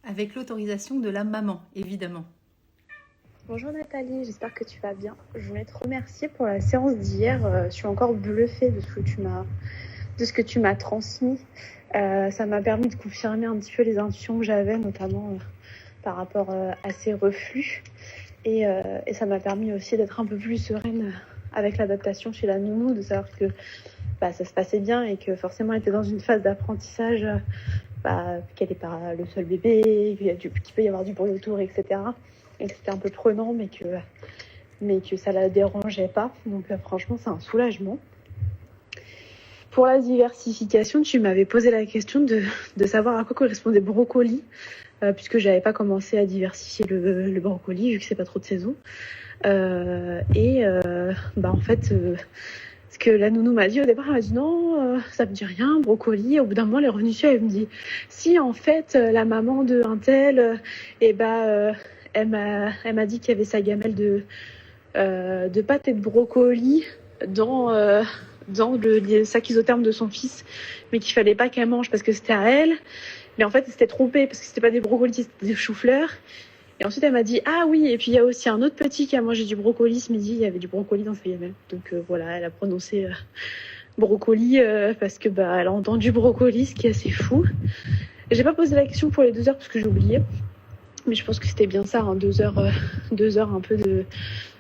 avec l'autorisation de la maman, évidemment. Bonjour Nathalie, j'espère que tu vas bien. Je voulais te remercier pour la séance d'hier. Je suis encore bluffée de ce que tu m'as transmis. Ça m'a permis de confirmer un petit peu les intuitions que j'avais, notamment par rapport à ces reflux. Et ça m'a permis aussi d'être un peu plus sereine avec l'adaptation chez la nounou, de savoir que ça se passait bien et que forcément elle était dans une phase d'apprentissage, qu'elle n'est pas le seul bébé, qu'il peut y avoir du bruit autour, etc. Et que c'était un peu prenant, mais que ça la dérangeait pas. Donc franchement, c'est un soulagement. Pour la diversification, tu m'avais posé la question de savoir à quoi correspondait brocoli, puisque j'avais pas commencé à diversifier le brocoli, vu que c'est pas trop de saison. En fait, ce que la nounou m'a dit au départ, elle m'a dit non, ça me dit rien, brocoli. Au bout d'un moment, elle est revenue dessus, elle me dit si, en fait, la maman de un tel, elle m'a dit qu'il y avait sa gamelle de pâtes et de brocoli dans le sac isotherme de son fils, mais qu'il fallait pas qu'elle mange parce que c'était à elle. Mais en fait, elle s'était trompée parce que c'était pas des brocolis, c'était des choux-fleurs. Et ensuite, elle m'a dit ah oui, et puis il y a aussi un autre petit qui a mangé du brocoli ce midi. Il y avait du brocoli dans sa gamelle. Donc voilà, elle a prononcé brocoli parce que elle a entendu brocoli, ce qui est assez fou. J'ai pas posé la question pour les 2 heures parce que j'ai oublié. Mais je pense que c'était bien ça, hein, 2 heures un peu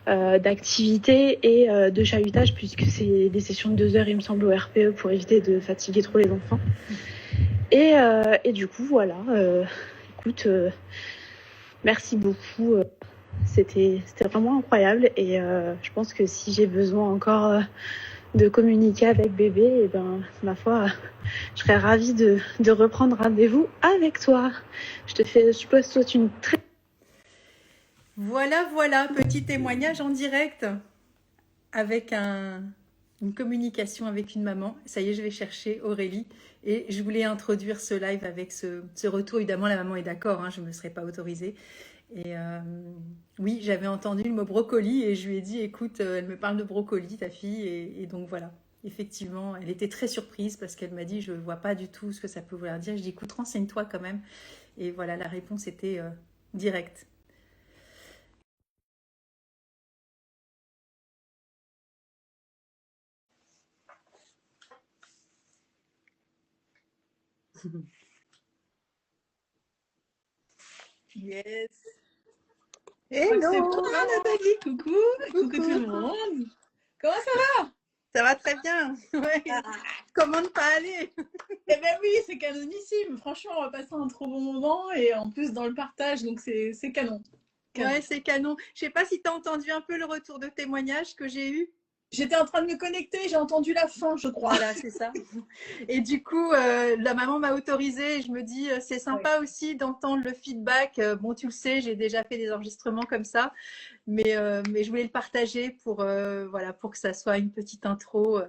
d'activité et de chahutage, puisque c'est des sessions de 2 heures, il me semble, au RPE pour éviter de fatiguer trop les enfants. Et du coup, voilà. Écoute, merci beaucoup. C'était vraiment incroyable. Et je pense que si j'ai besoin encore de communiquer avec bébé, ma foi, je serais ravie de reprendre rendez-vous avec toi. Je te souhaite une très... Voilà, petit témoignage en direct avec une communication avec une maman. Ça y est, je vais chercher Aurélie. Et je voulais introduire ce live avec ce retour. Évidemment, la maman est d'accord, hein, je ne me serais pas autorisée. Et oui, j'avais entendu le mot brocoli et je lui ai dit, écoute, elle me parle de brocoli, ta fille. Et donc voilà, effectivement, elle était très surprise parce qu'elle m'a dit, je ne vois pas du tout ce que ça peut vouloir dire. Je dis, écoute, renseigne-toi quand même. Et voilà, la réponse était directe. Yes. C'est bon, Hello! hein, Nathalie? Coucou, coucou tout le monde. Comment ça va? Ça va très bien. Ouais. Ah, Comment ne pas aller? eh ben oui, c'est canonissime. Franchement, on va passer un trop bon moment et en plus dans le partage, donc c'est canon. Ouais, c'est canon. Je sais pas si tu as entendu un peu le retour de témoignage que j'ai eu. J'étais en train de me connecter, j'ai entendu la fin, je crois. Voilà, c'est ça. Et du coup, la maman m'a autorisée. Je me dis, c'est Ouais. sympa aussi d'entendre le feedback. Bon, tu le sais, j'ai déjà fait des enregistrements comme ça, mais je voulais le partager voilà, pour que ça soit une petite intro.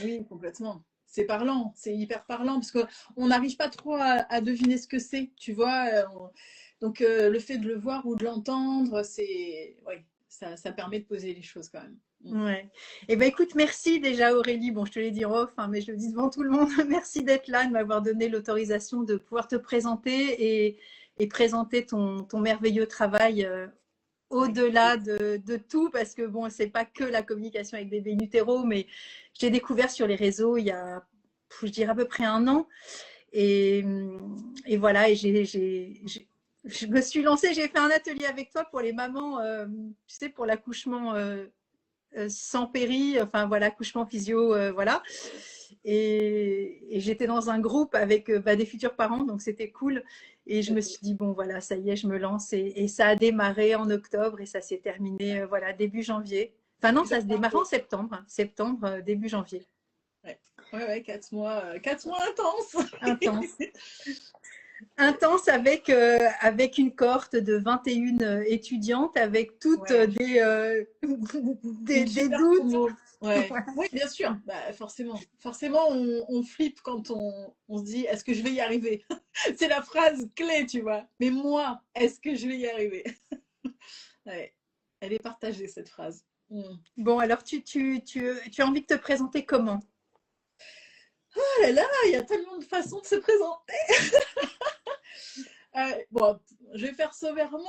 Oui, complètement. C'est parlant, c'est hyper parlant parce qu'on n'arrive pas trop à deviner ce que c'est, tu vois. Donc le fait de le voir ou de l'entendre, ouais, ça permet de poser les choses quand même. Ouais. Eh ben écoute, merci déjà Aurélie. Bon, je te l'ai dit en off, hein, mais je le dis devant tout le monde. Merci d'être là, de m'avoir donné l'autorisation de pouvoir te présenter et présenter ton merveilleux travail au-delà de tout, parce que bon, c'est pas que la communication avec bébé in utero, mais je l'ai découvert sur les réseaux il y a, je dirais à peu près 1 an. Et, et voilà, je me suis lancée, j'ai fait un atelier avec toi pour les mamans, tu sais, pour l'accouchement sans péri, enfin voilà, accouchement physio, voilà. Et j'étais dans un groupe avec des futurs parents, donc c'était cool. Et je me suis dit, bon voilà, ça y est, je me lance. Et ça a démarré en octobre et ça s'est terminé voilà, début janvier. Enfin non, ça se démarre en septembre, septembre, début janvier. Ouais, 4 mois intenses. Intense. Intense avec une cohorte de 21 étudiantes, avec toutes Ouais. des doutes. Ouais. Oui, bien sûr. Forcément. Forcément, on flippe quand on se dit est-ce que je vais y arriver? C'est la phrase clé, tu vois. Mais moi, est-ce que je vais y arriver? Ouais. Elle est partagée, cette phrase. Bon, alors tu as envie de te présenter comment? Oh là là, il y a tellement de façons de se présenter. Bon, je vais faire sommairement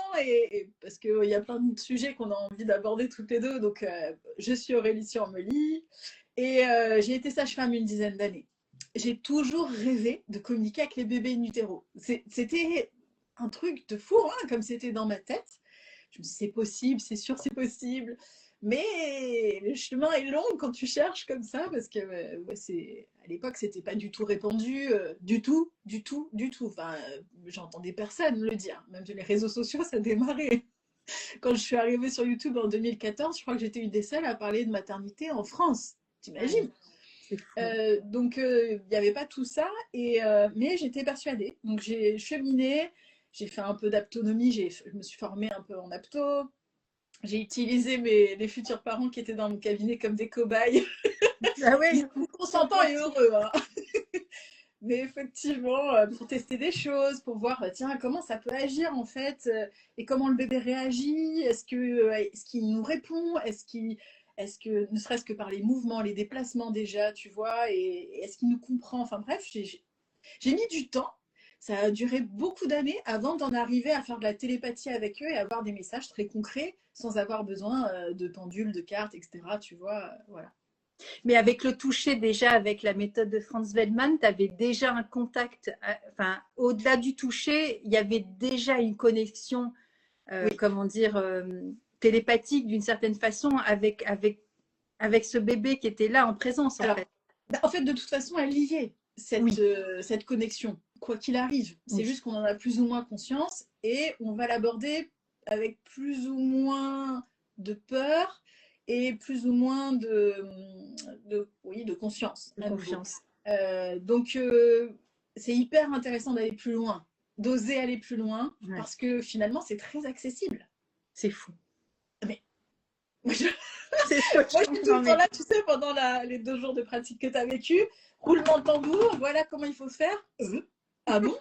parce qu'il y a plein de sujets qu'on a envie d'aborder toutes les deux. Donc, je suis Aurélie Surmely et j'ai été sage-femme une dizaine d'années. J'ai toujours rêvé de communiquer avec les bébés in utero. C'était un truc de fou, hein, comme c'était dans ma tête. Je me suis dit, c'est possible, c'est sûr, c'est possible. Mais le chemin est long quand tu cherches comme ça, parce que à l'époque, c'était pas du tout répandu, du tout, du tout, du tout. Enfin, j'entendais personne le dire. Même sur les réseaux sociaux, ça démarrait. Quand je suis arrivée sur YouTube en 2014, je crois que j'étais une des seules à parler de maternité en France. T'imagines? Donc, il n'y avait pas tout ça, mais j'étais persuadée. Donc, j'ai cheminé, j'ai fait un peu d'aptonomie, je me suis formée un peu en apto. J'ai utilisé les futurs parents qui étaient dans mon cabinet comme des cobayes. Ah ouais. Ils sont consentants et heureux, hein. Mais effectivement, pour tester des choses, pour voir, tiens, comment ça peut agir en fait, et comment le bébé réagit, est-ce qu'il nous répond, est-ce que, ne serait-ce que par les mouvements, les déplacements déjà, tu vois, et est-ce qu'il nous comprend, enfin bref, j'ai mis du temps. Ça a duré beaucoup d'années avant d'en arriver à faire de la télépathie avec eux et avoir des messages très concrets sans avoir besoin de pendules, de cartes, etc. Tu vois, voilà. Mais avec le toucher déjà, avec la méthode de Franz Wellman, tu avais déjà un contact, enfin, au-delà du toucher, il y avait déjà une connexion, Oui. comment dire, télépathique d'une certaine façon avec ce bébé qui était là en présence, en Alors, fait. en fait, de toute façon, elle y est, cette connexion, quoi qu'il arrive. C'est Oui. juste qu'on en a plus ou moins conscience et on va l'aborder avec plus ou moins de peur et plus ou moins de conscience. De À nouveau. confiance. Donc, c'est hyper intéressant d'aller plus loin, d'oser aller plus loin, Ouais. parce que finalement, c'est très accessible. C'est fou. Mais moi, je, C'est moi, je suis tout Non, le mais temps là, tu sais, pendant les 2 jours de pratique que tu as vécu, roulement de tambour, voilà comment il faut faire. Ah bon?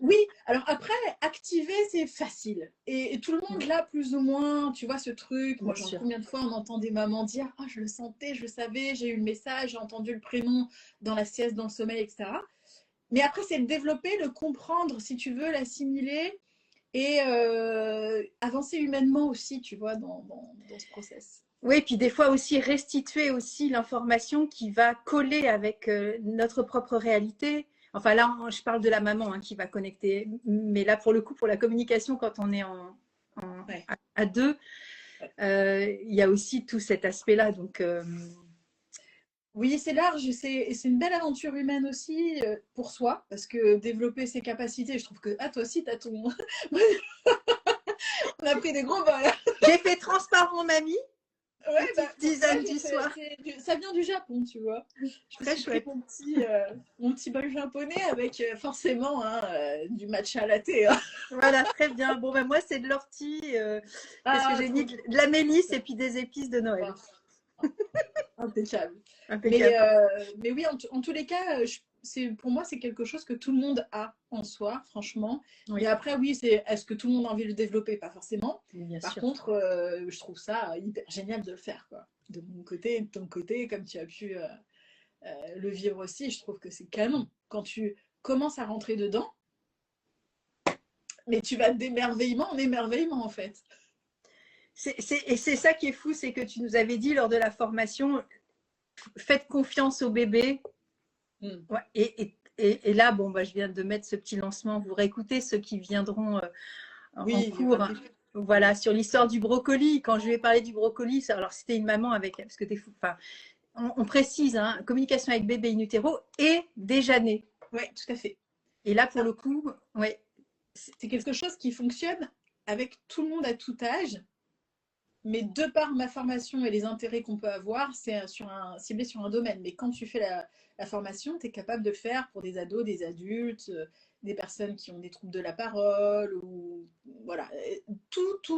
Oui, alors après, activer, c'est facile. Et tout le monde là, plus ou moins, tu vois, ce truc. Moi, bien genre, sûr. combien de fois on entend des mamans dire, ah, je le sentais, je le savais, j'ai eu le message, j'ai entendu le prénom dans la sieste, dans le sommeil, etc. Mais après, c'est le développer, le comprendre, si tu veux, l'assimiler et avancer humainement aussi, tu vois, dans ce process. Oui, puis des fois aussi restituer aussi l'information qui va coller avec notre propre réalité. Enfin là, je parle de la maman, hein, qui va connecter, mais là pour le coup, pour la communication, quand on est Ouais. à deux, il y a aussi tout cet aspect-là. Donc, Oui, c'est large et c'est une belle aventure humaine aussi pour soi, parce que développer ses capacités, je trouve que, ah, toi aussi, t'as ton. On a pris des gros bas là. j'ai fait transparent, mamie, Ouais, bah, petite moi, tisane du soir. ça vient du Japon, tu vois. Je me Très suis pris chouette. mon petit bol japonais avec forcément hein, du matcha latte, hein. Voilà, très bien. Bon, ben moi, c'est de l'ortie, parce que Ah, j'ai trop mis de la mélisse et puis des épices de Noël. impeccable. Impeccable. Mais oui, en tous les cas, pour moi, c'est quelque chose que tout le monde a en soi, franchement. Oui. Et après, oui, est-ce que tout le monde a envie de le développer? Pas forcément. Bien Par sûr. contre, je trouve ça hyper génial de le faire, quoi. De mon côté, de ton côté, comme tu as pu le vivre aussi, je trouve que c'est canon. Quand tu commences à rentrer dedans, mais tu vas d'émerveillement en émerveillement, en fait. Et c'est ça qui est fou, c'est que tu nous avais dit lors de la formation, faites confiance au bébé. Ouais, et là, bon, bah, je viens de mettre ce petit lancement. Vous réécoutez ceux qui viendront en cours. Voilà, sur l'histoire du brocoli. Quand je lui ai parlé du brocoli, alors c'était une maman avec, parce que t'es fou. Enfin, on précise, hein, communication avec bébé in utero et déjà né. Oui, tout à fait. Et là, pour le coup, ouais. C'est quelque chose qui fonctionne avec tout le monde à tout âge. Mais de par ma formation et les intérêts qu'on peut avoir, c'est ciblé sur un domaine. Mais quand tu fais la formation, tu es capable de le faire pour des ados, des adultes, des personnes qui ont des troubles de la parole, ou voilà, toutes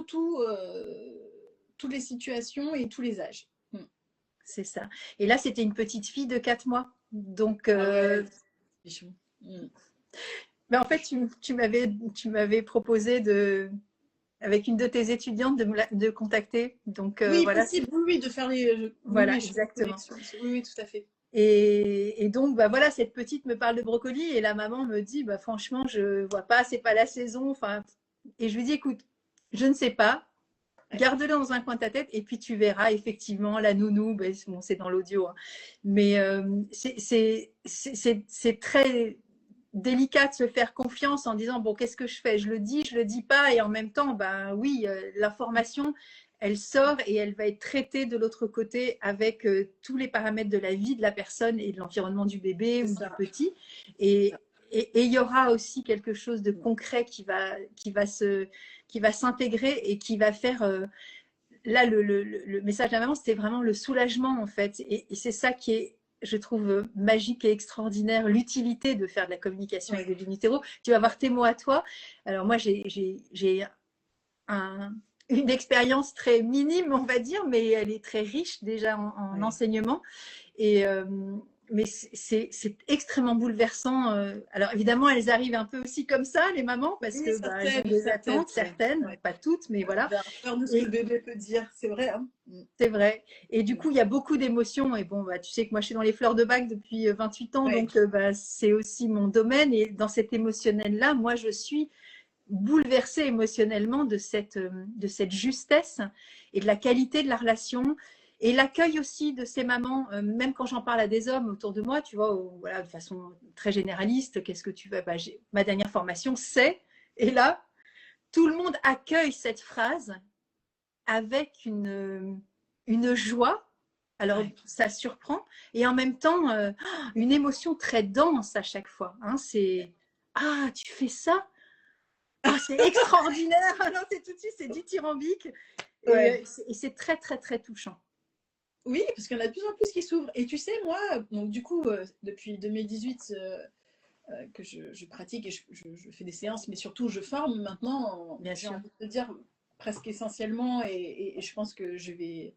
les situations et tous les âges. C'est ça. Et là, c'était une petite fille de 4 mois. Donc, mais en fait, tu m'avais proposé avec une de tes étudiantes de contacter. Donc, oui, voilà. possible, oui, de faire les. Voilà, oui, exactement. oui, tout à fait. Et donc, bah voilà, cette petite me parle de brocoli et la maman me dit, bah franchement, je vois pas, c'est pas la saison. Enfin, et je lui dis, écoute, je ne sais pas, garde-le dans un coin de ta tête et puis tu verras effectivement la nounou. Ben, bon, c'est dans l'audio, hein, mais c'est très délicat de se faire confiance en disant bon, qu'est-ce que je le dis pas, et en même temps, ben oui, l'information elle sort et elle va être traitée de l'autre côté avec tous les paramètres de la vie de la personne et de l'environnement du bébé ou du petit. Et il y aura aussi quelque chose de concret qui va s'intégrer et qui va faire. Là, le message de la maman, c'était vraiment le soulagement en fait. Et c'est ça qui est, je trouve, magique et extraordinaire, l'utilité de faire de la communication avec des génitéros. Tu vas voir tes mots à toi. Alors moi, j'ai une expérience très minime, on va dire, mais elle est très riche déjà en enseignement. Et, mais c'est extrêmement bouleversant. Alors évidemment, elles arrivent un peu aussi comme ça, les mamans, parce que elles ont des attentes, certaines, pas toutes, mais voilà. Peur de ce que le bébé peut dire, c'est vrai. Hein, c'est vrai. Et du coup, il y a beaucoup d'émotions. Et bon, bah, tu sais que moi, je suis dans les fleurs de bac depuis 28 ans, donc bah, c'est aussi mon domaine. Et dans cet émotionnel-là, moi, je suis bouleversée émotionnellement de cette justesse et de la qualité de la relation. Et l'accueil aussi de ces mamans, même quand j'en parle à des hommes autour de moi, tu vois, voilà, de façon très généraliste, qu'est-ce que tu veux, bah, ma dernière formation, c'est, et là, tout le monde accueille cette phrase avec une joie. Alors, ça surprend, et en même temps, une émotion très dense à chaque fois. Hein, c'est « Ah, tu fais ça? Ah, c'est extraordinaire !» Non, c'est tout de suite, c'est dithyrambique. Et c'est très, très, très touchant. Oui, parce qu'il y en a de plus en plus qui s'ouvrent. Et tu sais, moi, donc, du coup, depuis 2018 que je pratique et je fais des séances, mais surtout je forme maintenant, j'ai envie de te dire presque essentiellement, et je pense que je vais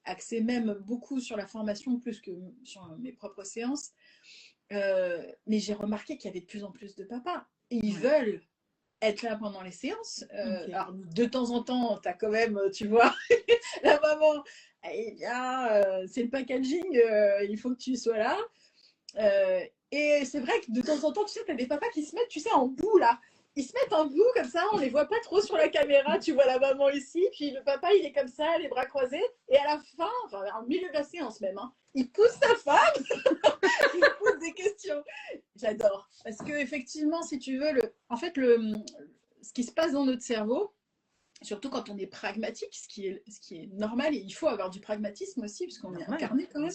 axer même beaucoup sur la formation plus que sur mes propres séances. Mais j'ai remarqué qu'il y avait de plus en plus de papas. Et ils veulent être là pendant les séances. Alors, de temps en temps, tu as quand même, tu vois, la maman, eh bien, c'est le packaging, il faut que tu sois là. Et c'est vrai que de temps en temps, tu sais, tu as des papas qui se mettent, tu sais, en bout, là. Ils se mettent en bout, comme ça, on les voit pas trop sur la caméra. Tu vois la maman ici, puis le papa, il est comme ça, les bras croisés. Et à la fin, enfin, au milieu de la séance même, hein, il pousse sa femme, il pose des questions. J'adore. Parce que effectivement, si tu veux, en fait, ce qui se passe dans notre cerveau, surtout quand on est pragmatique, ce qui est normal, et il faut avoir du pragmatisme aussi, puisqu'on est incarné quand même.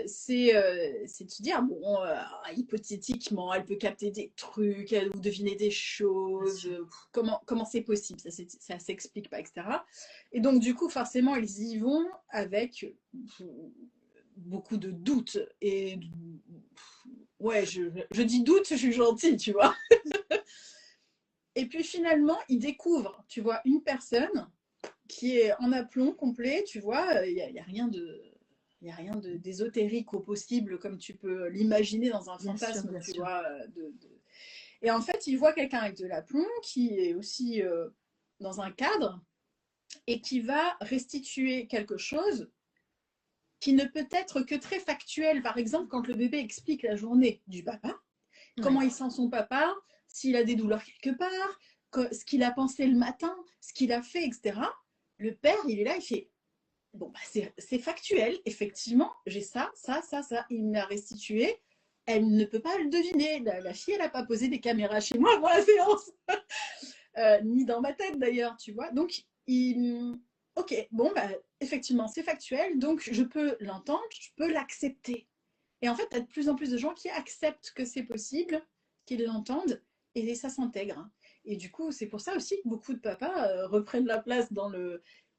C'est de se dire, bon, hypothétiquement, elle peut capter des trucs, ou deviner des choses, comment c'est possible, ça s'explique pas, etc. Et donc, du coup, forcément, ils y vont avec beaucoup de doutes. Et ouais, je dis doute, je suis gentille, tu vois. Et puis finalement, ils découvrent, tu vois, une personne qui est en aplomb complet, tu vois, il n'y a rien de... Il n'y a rien d'ésotérique au possible, comme tu peux l'imaginer dans un fantasme, bien sûr. Vois. Et en fait, il voit quelqu'un avec de l'aplomb qui est aussi dans un cadre et qui va restituer quelque chose qui ne peut être que très factuel. Par exemple, quand le bébé explique la journée du papa, comment il sent son papa, s'il a des douleurs quelque part, ce qu'il a pensé le matin, ce qu'il a fait, etc. Le père, il est là, il fait... Bon, bah c'est factuel, effectivement, j'ai ça. Il me l'a restitué. Elle ne peut pas le deviner. La fille, elle n'a pas posé des caméras chez moi avant la séance. Ni dans ma tête, d'ailleurs, tu vois. Donc, ok, bon, bah, effectivement, c'est factuel. Donc, je peux l'entendre, je peux l'accepter. Et en fait, tu as de plus en plus de gens qui acceptent que c'est possible, qu'ils l'entendent, et ça s'intègre. Et du coup, c'est pour ça aussi que beaucoup de papas reprennent la place dans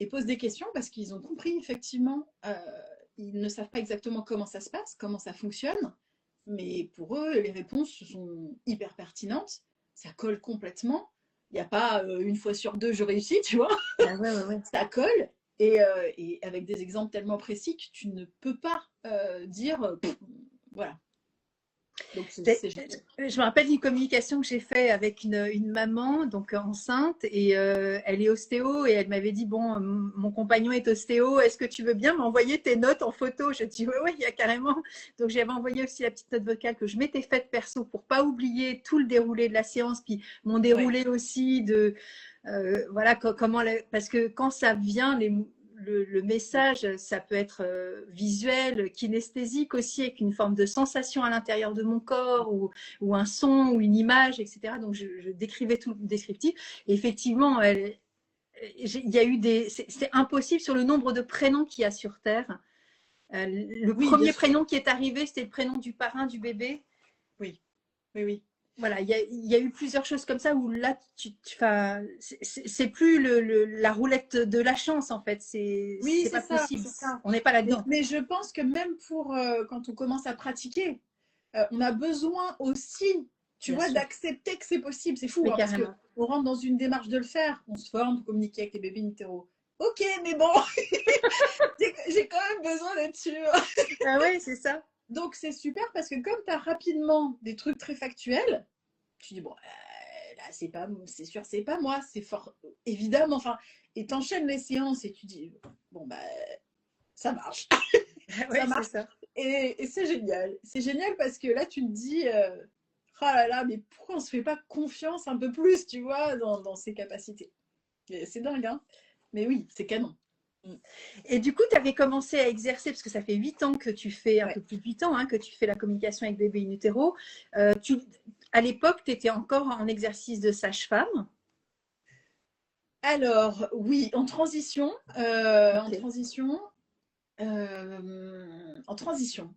et posent des questions parce qu'ils ont compris, effectivement, ils ne savent pas exactement comment ça se passe, comment ça fonctionne, mais pour eux, les réponses sont hyper pertinentes, ça colle complètement. Il n'y a pas une fois sur deux, je réussis, tu vois. Ça colle, et avec des exemples tellement précis que tu ne peux pas dire, voilà. Donc, c'est génial. Je me rappelle d'une communication que j'ai faite avec une maman, donc enceinte, et elle est ostéo, et elle m'avait dit, bon, mon compagnon est ostéo, est-ce que tu veux bien m'envoyer tes notes en photo? Je dis, ouais, il y a carrément. Donc j'avais envoyé aussi la petite note vocale que je m'étais faite perso pour pas oublier tout le déroulé de la séance, puis mon déroulé aussi de, voilà, parce que quand ça vient, le message, ça peut être visuel, kinesthésique aussi, avec une forme de sensation à l'intérieur de mon corps, ou un son, ou une image, etc. Donc, je décrivais tout le descriptif. Et effectivement, il y a eu c'est impossible sur le nombre de prénoms qu'il y a sur Terre. Le premier prénom qui est arrivé, c'était le prénom du parrain du bébé. Oui, oui, oui. Voilà, il y a eu plusieurs choses comme ça où là, c'est plus la roulette de la chance en fait. Oui, c'est pas ça, possible. ça. On n'est pas là-dedans. Mais je pense que même pour quand on commence à pratiquer, on a besoin aussi, tu vois, d'accepter que c'est possible. C'est fou, hein, parce qu'on rentre dans une démarche de le faire. On se forme pour communiquer avec les bébés in utero. Ok, mais bon, j'ai quand même besoin d'être sûre. Ah ouais, c'est ça. Donc, c'est super parce que comme tu as rapidement des trucs très factuels, tu dis, bon, là, c'est sûr, c'est pas moi, c'est fort, évidemment. Enfin, et t'enchaînes les séances et tu dis, bon, bah, ça marche. Ouais, ça marche. Ça. Et c'est génial. C'est génial parce que là, tu te dis, oh là là, mais pourquoi on se fait pas confiance un peu plus, tu vois, dans ses capacités? C'est dingue, hein? Mais oui, c'est canon. Et du coup, tu avais commencé à exercer, parce que ça fait 8 ans que tu fais, un peu plus de 8 ans, hein, que tu fais la communication avec bébé in utero. À l'époque, tu étais encore en exercice de sage-femme? Alors, oui, en transition. En transition.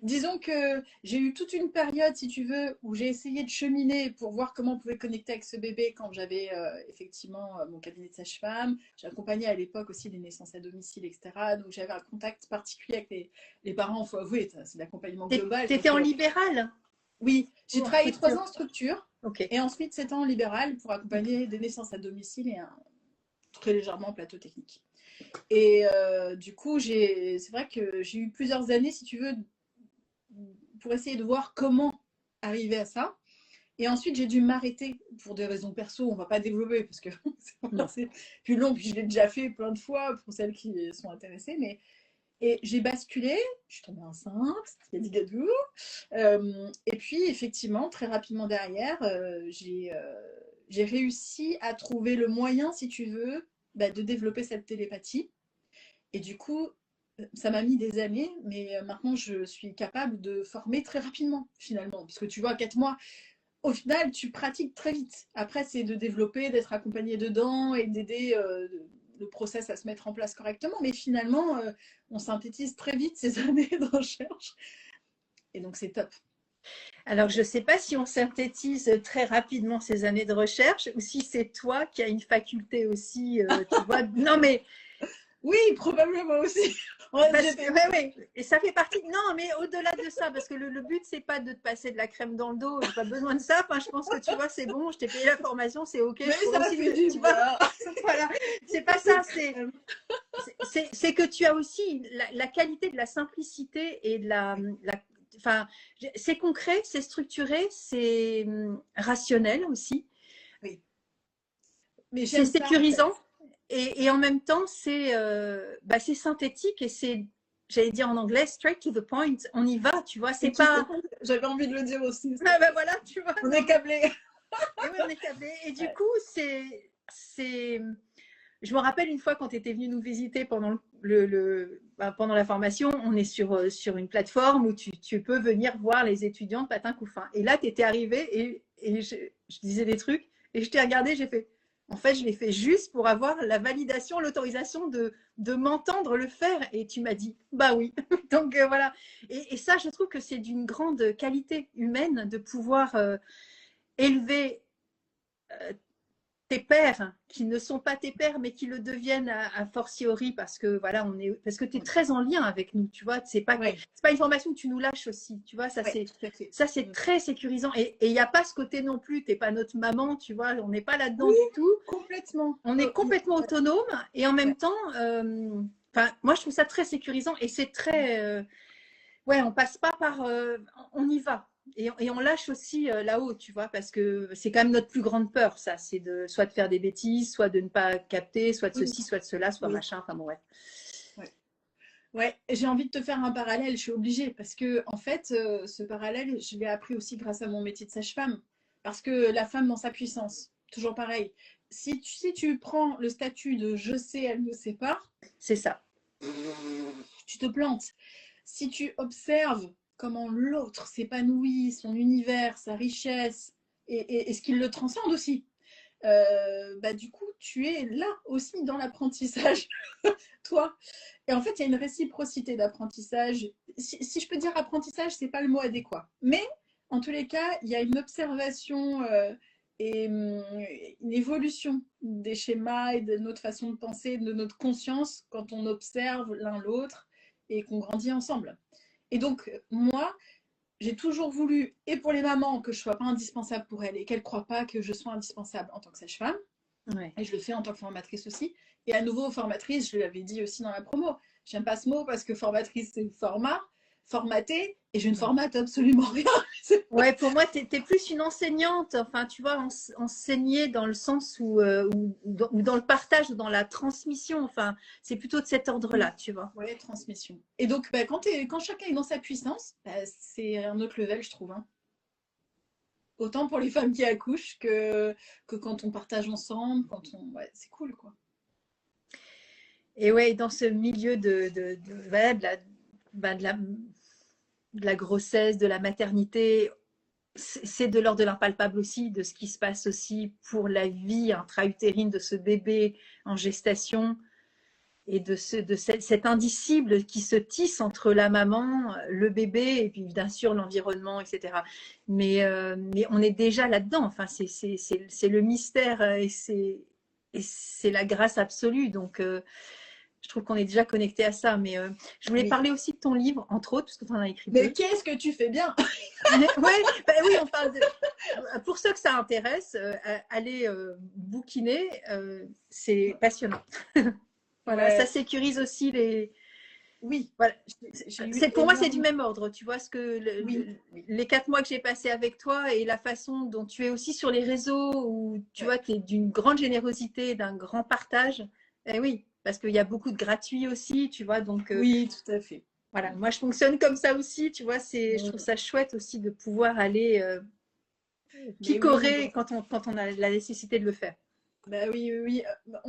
Disons que j'ai eu toute une période, si tu veux, où j'ai essayé de cheminer pour voir comment on pouvait connecter avec ce bébé quand j'avais effectivement mon cabinet de sage-femme. J'accompagnais à l'époque aussi les naissances à domicile, etc. Donc j'avais un contact particulier avec les parents, il faut avouer, c'est de l'accompagnement global. Tu étais en libéral? Oui, j'ai travaillé 3 ans en structure. Okay. Et ensuite 7 ans en libéral pour accompagner des naissances à domicile et très légèrement en plateau technique. Et du coup, c'est vrai que j'ai eu plusieurs années, si tu veux, pour essayer de voir comment arriver à ça. Et ensuite, j'ai dû m'arrêter pour des raisons perso. On ne va pas développer parce que c'est plus long, puis je l'ai déjà fait plein de fois pour celles qui sont intéressées. Et j'ai basculé, je suis tombée enceinte, il y a des gadous. Et puis, effectivement, très rapidement derrière, j'ai réussi à trouver le moyen, si tu veux, de développer cette télépathie. Et du coup, ça m'a mis des années, mais maintenant, je suis capable de former très rapidement, finalement. Parce que tu vois, 4 mois, au final, tu pratiques très vite. Après, c'est de développer, d'être accompagné dedans et d'aider le process à se mettre en place correctement. Mais finalement, on synthétise très vite ces années de recherche. Et donc, c'est top. Alors, je ne sais pas si on synthétise très rapidement ces années de recherche ou si c'est toi qui as une faculté aussi, tu vois. Non, mais... Oui, probablement aussi. Ouais. Et ça fait partie. Non, mais au-delà de ça, parce que le but, c'est pas de te passer de la crème dans le dos. J'ai pas besoin de ça. Enfin, je pense que tu vois, c'est bon. Je t'ai payé la formation, c'est ok. Mais ça aussi, fait du bien. Voilà. C'est pas ça. C'est que tu as aussi la qualité de la simplicité et de enfin, c'est concret, c'est structuré, c'est rationnel aussi. Oui. Mais c'est sécurisant. En fait. Et en même temps, c'est synthétique et c'est, j'allais dire en anglais, straight to the point. On y va, tu vois. C'est pas. J'avais envie de le dire aussi. Ah ben voilà, tu vois. On est câblés. Et oui, on est câblés. Et du coup, je me rappelle une fois quand tu étais venu nous visiter pendant pendant la formation, on est sur une plateforme où tu peux venir voir les étudiants de Patin Couffin. Et là, tu étais arrivé et je disais des trucs et je t'ai regardé, j'ai fait. En fait, je l'ai fait juste pour avoir la validation, l'autorisation de m'entendre le faire. Et tu m'as dit, bah oui. Donc voilà. Et ça, je trouve que c'est d'une grande qualité humaine de pouvoir élever tes pères qui ne sont pas tes pères, mais qui le deviennent à fortiori parce que voilà, parce que tu es très en lien avec nous, tu vois. C'est pas une formation que tu nous lâches aussi, tu vois. Ça c'est très sécurisant et il n'y a pas ce côté non plus. T'es pas notre maman, tu vois. On n'est pas là-dedans du tout. Complètement. On est complètement autonome et en même temps, moi je trouve ça très sécurisant et c'est très Ouais, on passe pas par, on y va. Et on lâche aussi là-haut, tu vois, parce que c'est quand même notre plus grande peur, ça. C'est de soit de faire des bêtises, soit de ne pas capter, soit de Oui, ceci, soit de cela, soit oui. machin. Enfin bon, ouais. Ouais. Ouais, j'ai envie de te faire un parallèle, je suis obligée, parce que en fait, ce parallèle, je l'ai appris aussi grâce à mon métier de sage-femme, parce que la femme dans sa puissance, toujours pareil. Si tu prends le statut de je sais, elle ne sait pas, C'est ça. tu te plantes. Si tu observes comment l'autre s'épanouit, son univers, sa richesse, et ce qu'il le transcende aussi, bah, du coup, tu es là aussi dans l'apprentissage, toi. Et en fait, il y a une réciprocité d'apprentissage. Si je peux dire apprentissage, c'est pas le mot adéquat. Mais en tous les cas, il y a une observation et une évolution des schémas et de notre façon de penser, de notre conscience quand on observe l'un l'autre et qu'on grandit ensemble. Et donc, moi, j'ai toujours voulu, et pour les mamans, que je ne sois pas indispensable pour elles et qu'elles ne croient pas que je sois indispensable en tant que sage-femme. Ouais. Et je le fais en tant que formatrice aussi. Et à nouveau, formatrice, je l'avais dit aussi dans la promo. J'aime pas ce mot parce que formatrice, c'est format, formaté, et je ne Ouais. formate absolument rien. Ouais, pour moi, tu es plus une enseignante. Enfin, tu vois, enseigner dans le sens ou dans le partage ou dans la transmission. Enfin, c'est plutôt de cet ordre-là, tu vois. Ouais, transmission. Et donc, bah, quand chacun est dans sa puissance, bah, c'est un autre level, je trouve, hein. Autant pour les femmes qui accouchent que quand on partage ensemble, quand on. Ouais, c'est cool, quoi. Et ouais, dans ce milieu ouais, bah, de la grossesse, de la maternité, c'est de l'ordre de l'impalpable aussi, de ce qui se passe aussi pour la vie intra-utérine de ce bébé en gestation et de cet indicible qui se tisse entre la maman, le bébé et puis bien sûr l'environnement, etc. Mais on est déjà là-dedans. Enfin, c'est le mystère et c'est la grâce absolue. Donc, je trouve qu'on est déjà connecté à ça. Mais je voulais Oui. parler aussi de ton livre, entre autres, parce que tu en as écrit Mais deux. qu'est-ce que tu fais bien? Ouais, bah oui, on parle de. Pour ceux que ça intéresse, allez bouquiner, c'est passionnant. Voilà, ça Ouais, sécurise aussi les. oui. Voilà. J'ai eu Pour moi, c'est du énormément. même ordre. Tu vois, Oui, oui. les 4 mois que j'ai passés avec toi et la façon dont tu es aussi sur les réseaux, où tu Ouais. vois, tu es d'une grande générosité, d'un grand partage. Eh oui, parce qu'il y a beaucoup de gratuit aussi, tu vois. Donc, Oui, tout à fait. voilà, Mm. moi, je fonctionne comme ça aussi, tu vois. Je trouve Mm. ça chouette aussi de pouvoir aller Mais oui, picorer quand on a la nécessité de le faire. bah oui, oui, oui.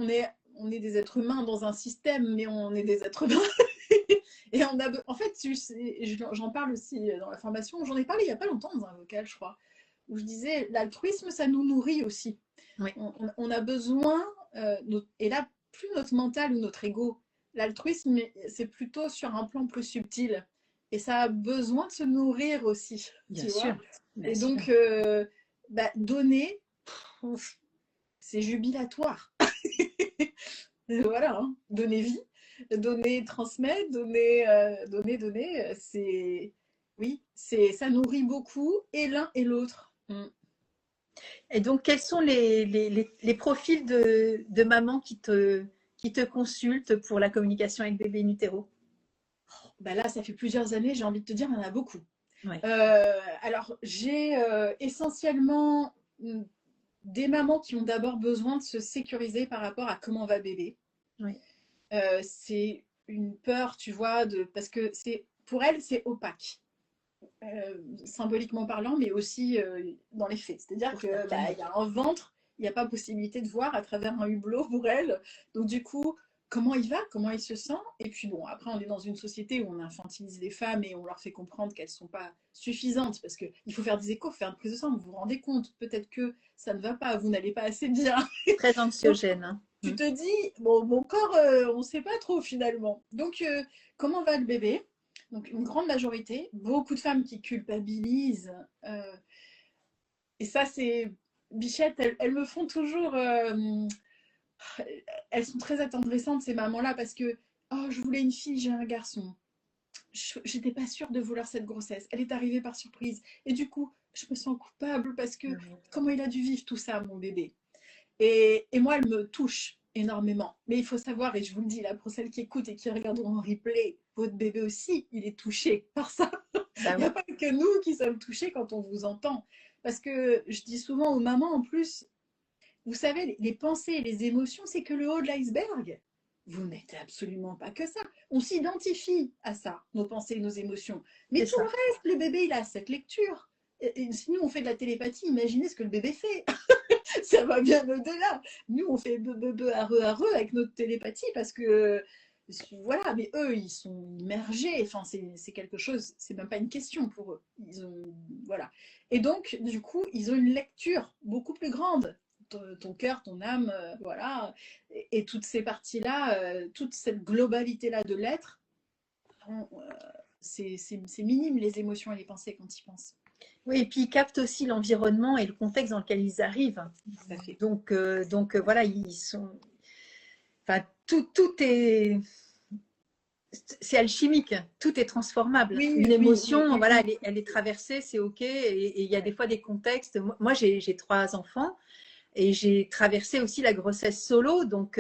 On est des êtres humains dans un système, mais on est des êtres humains. Et en fait, j'en parle aussi dans la formation. J'en ai parlé il n'y a pas longtemps dans un vocal, je crois, où je disais l'altruisme, ça nous nourrit aussi. Oui, On a besoin, et là, plus notre mental ou notre ego, l'altruisme, c'est plutôt sur un plan plus subtil. Et ça a besoin de se nourrir aussi, bien tu sûr, vois. bien Et sûr. donc, bah, donner, c'est jubilatoire. Voilà, hein. Donner vie, donner, transmettre, donner, c'est. Oui, ça nourrit beaucoup, et l'un et l'autre. Mm. Et donc, quels sont les profils de mamans qui te consultent pour la communication avec bébé in utero? Bah là, ça fait plusieurs années, j'ai envie de te dire, il y en a beaucoup. Ouais, Alors, j'ai essentiellement des mamans qui ont d'abord besoin de se sécuriser par rapport à comment va bébé. ouais, C'est une peur, tu vois, parce que pour elles, c'est opaque, symboliquement parlant, mais aussi dans les faits. C'est-à-dire pour que bah, certaines. il y a un ventre, il n'y a pas possibilité de voir à travers un hublot pour elles. Donc du coup, comment il va, comment il se sent. Et puis bon, après, on est dans une société où on infantilise les femmes et on leur fait comprendre qu'elles ne sont pas suffisantes, parce qu'il faut faire des échos, faire une prise de sang, vous vous rendez compte, peut-être que ça ne va pas, vous n'allez pas assez bien. Très Donc anxiogène. Hein. tu te dis, bon, mon corps, on ne sait pas trop finalement. Donc, comment va le bébé? Donc, une grande majorité, beaucoup de femmes qui culpabilisent. euh, et ça, c'est. Bichette, elles me font toujours. Elles sont très attendrissantes, ces mamans-là, parce que, oh, je voulais une fille, j'ai un garçon. J'étais pas sûre de vouloir cette grossesse. Elle est arrivée par surprise. Et du coup, je me sens coupable parce que Ouais. comment il a dû vivre tout ça, mon bébé. Et moi, elle me touche. énormément. Mais il faut savoir, et je vous le dis là pour celles qui écoutent et qui regarderont en replay, votre bébé aussi, il est touché par ça. Bah Il n'y a oui, pas que nous qui sommes touchés quand on vous entend. Parce que je dis souvent aux mamans en plus, vous savez, les pensées et les émotions, c'est que le haut de l'iceberg. Vous n'êtes absolument pas que ça. On s'identifie à ça, nos pensées et nos émotions. c'est Mais tout le ça. reste, le bébé, il a cette lecture. Et si nous, on fait de la télépathie, imaginez ce que le bébé fait. Ça va bien au-delà. Nous, on fait areux avec notre télépathie parce que, voilà, mais eux, ils sont immergés. Enfin, c'est quelque chose, c'est même pas une question pour eux. Ils ont, voilà. Et donc, du coup, ils ont une lecture beaucoup plus grande. Ton cœur, ton âme, voilà. Et toutes ces parties-là, toute cette globalité-là de l'être, c'est minime les émotions et les pensées quand ils pensent. Oui, et puis ils captent aussi l'environnement et le contexte dans lequel ils arrivent. Ça fait. Donc voilà, ils sont. Enfin, tout est. C'est alchimique, tout est transformable. Une Oui, oui, oui, émotion, voilà, oui. elle est traversée, c'est OK. Et il y a des fois des contextes. Moi j'ai 3 enfants et j'ai traversé aussi la grossesse solo. Donc,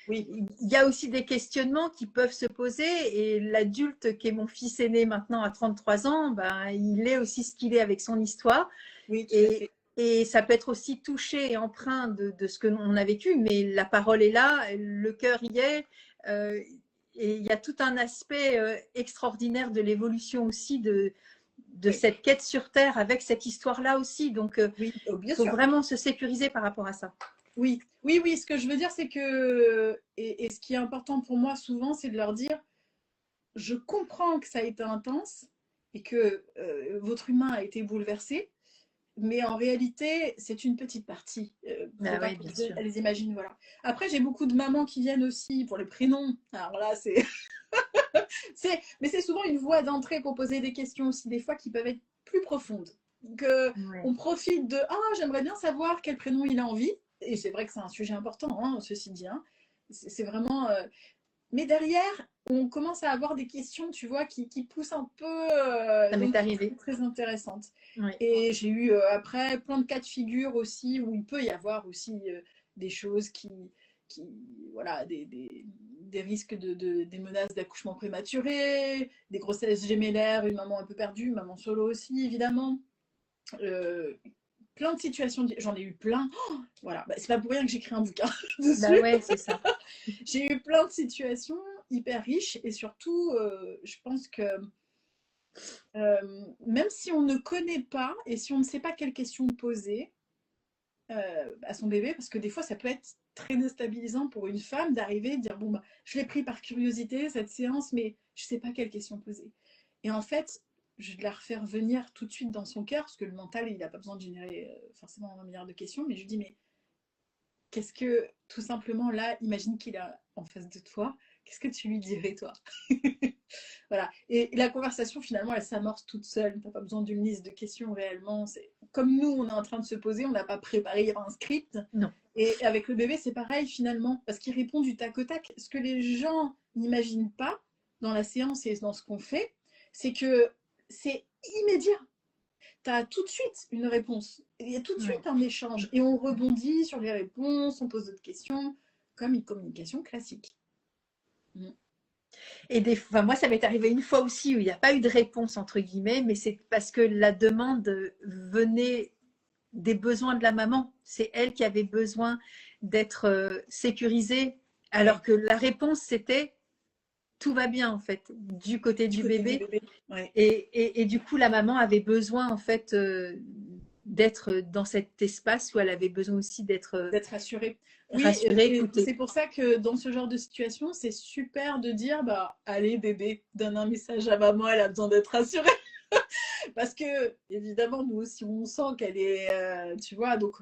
Oui, il y a aussi des questionnements qui peuvent se poser. Et l'adulte qui est mon fils aîné maintenant à 33 ans, ben, il est aussi ce qu'il est avec son histoire. oui, tout à Et, fait. et ça peut être aussi touché et empreint de ce que l'on a vécu, mais la parole est là, le cœur y est. euh, et il y a tout un aspect extraordinaire de l'évolution aussi de Oui, cette quête sur Terre avec cette histoire-là aussi. Donc, oui, oh, il bien faut sûr. vraiment se sécuriser par rapport à ça. Oui, oui, oui. Ce que je veux dire, c'est que, et ce qui est important pour moi souvent, c'est de leur dire, je comprends que ça a été intense et que votre humain a été bouleversé, mais en réalité, c'est une petite partie. Faut Ah pas oui, qu'on bien sûr. les imagine, voilà. Après, j'ai beaucoup de mamans qui viennent aussi pour les prénoms. Alors là, mais c'est souvent une voie d'entrée pour poser des questions aussi, des fois qui peuvent être plus profondes. Que Ouais. on profite de ah, j'aimerais bien savoir quel prénom il a envie. Et c'est vrai que c'est un sujet important, hein, ceci dit. Hein. C'est vraiment. Mais derrière, on commence à avoir des questions, tu vois, qui poussent un peu, Ça m'est donc qui arrivé. sont très intéressantes. Ouais. Et j'ai eu après plein de cas de figure aussi où il peut y avoir aussi des choses qui voilà, des risques des menaces d'accouchement prématuré, des grossesses gémellaires, une maman un peu perdue, une maman solo aussi, évidemment. Euh, Plein de situations, j'en ai eu plein. Oh, voilà, bah, c'est pas pour rien que j'écris un bouquin Bah dessus. ouais, c'est ça. J'ai eu plein de situations hyper riches et surtout, je pense que même si on ne connaît pas et si on ne sait pas quelles questions poser à son bébé, parce que des fois ça peut être très déstabilisant pour une femme d'arriver et de dire bon bah je l'ai pris par curiosité cette séance mais je sais pas quelles questions poser. Et en fait, je vais la refaire venir tout de suite dans son cœur parce que le mental il n'a pas besoin de générer forcément un milliard de questions, mais je lui dis mais qu'est-ce que, tout simplement, là, imagine qu'il a en face de toi, qu'est-ce que tu lui dirais, toi? Voilà. Et la conversation, finalement, elle s'amorce toute seule. Tu n'as pas besoin d'une liste de questions réellement. C'est comme nous, on est en train de se poser, on n'a pas préparé, il y a pas un script. Non. Et avec le bébé, c'est pareil, finalement, parce qu'il répond du tac au tac. Ce que les gens n'imaginent pas dans la séance et dans ce qu'on fait, c'est que c'est immédiat. Tu as tout de suite une réponse. Il y a tout de Ouais. suite un échange. Et on rebondit sur les réponses, on pose d'autres questions, comme une communication classique. Mm. Et enfin, moi, ça m'est arrivé une fois aussi où il n'y a pas eu de réponse, entre guillemets, mais c'est parce que la demande venait des besoins de la maman. C'est elle qui avait besoin d'être sécurisée, alors Ouais, que la réponse, c'était tout va bien, en fait, du côté du du côté du bébé. bébé. Ouais. Et du coup, la maman avait besoin, en fait, d'être dans cet espace où elle avait besoin aussi d'être D'être assuré. Oui, rassurée, et écoutée. c'est pour ça que dans ce genre de situation, c'est super de dire, bah, allez bébé, donne un message à maman, elle a besoin d'être rassurée. Parce que, évidemment, nous aussi, on sent qu'elle est, tu vois, donc,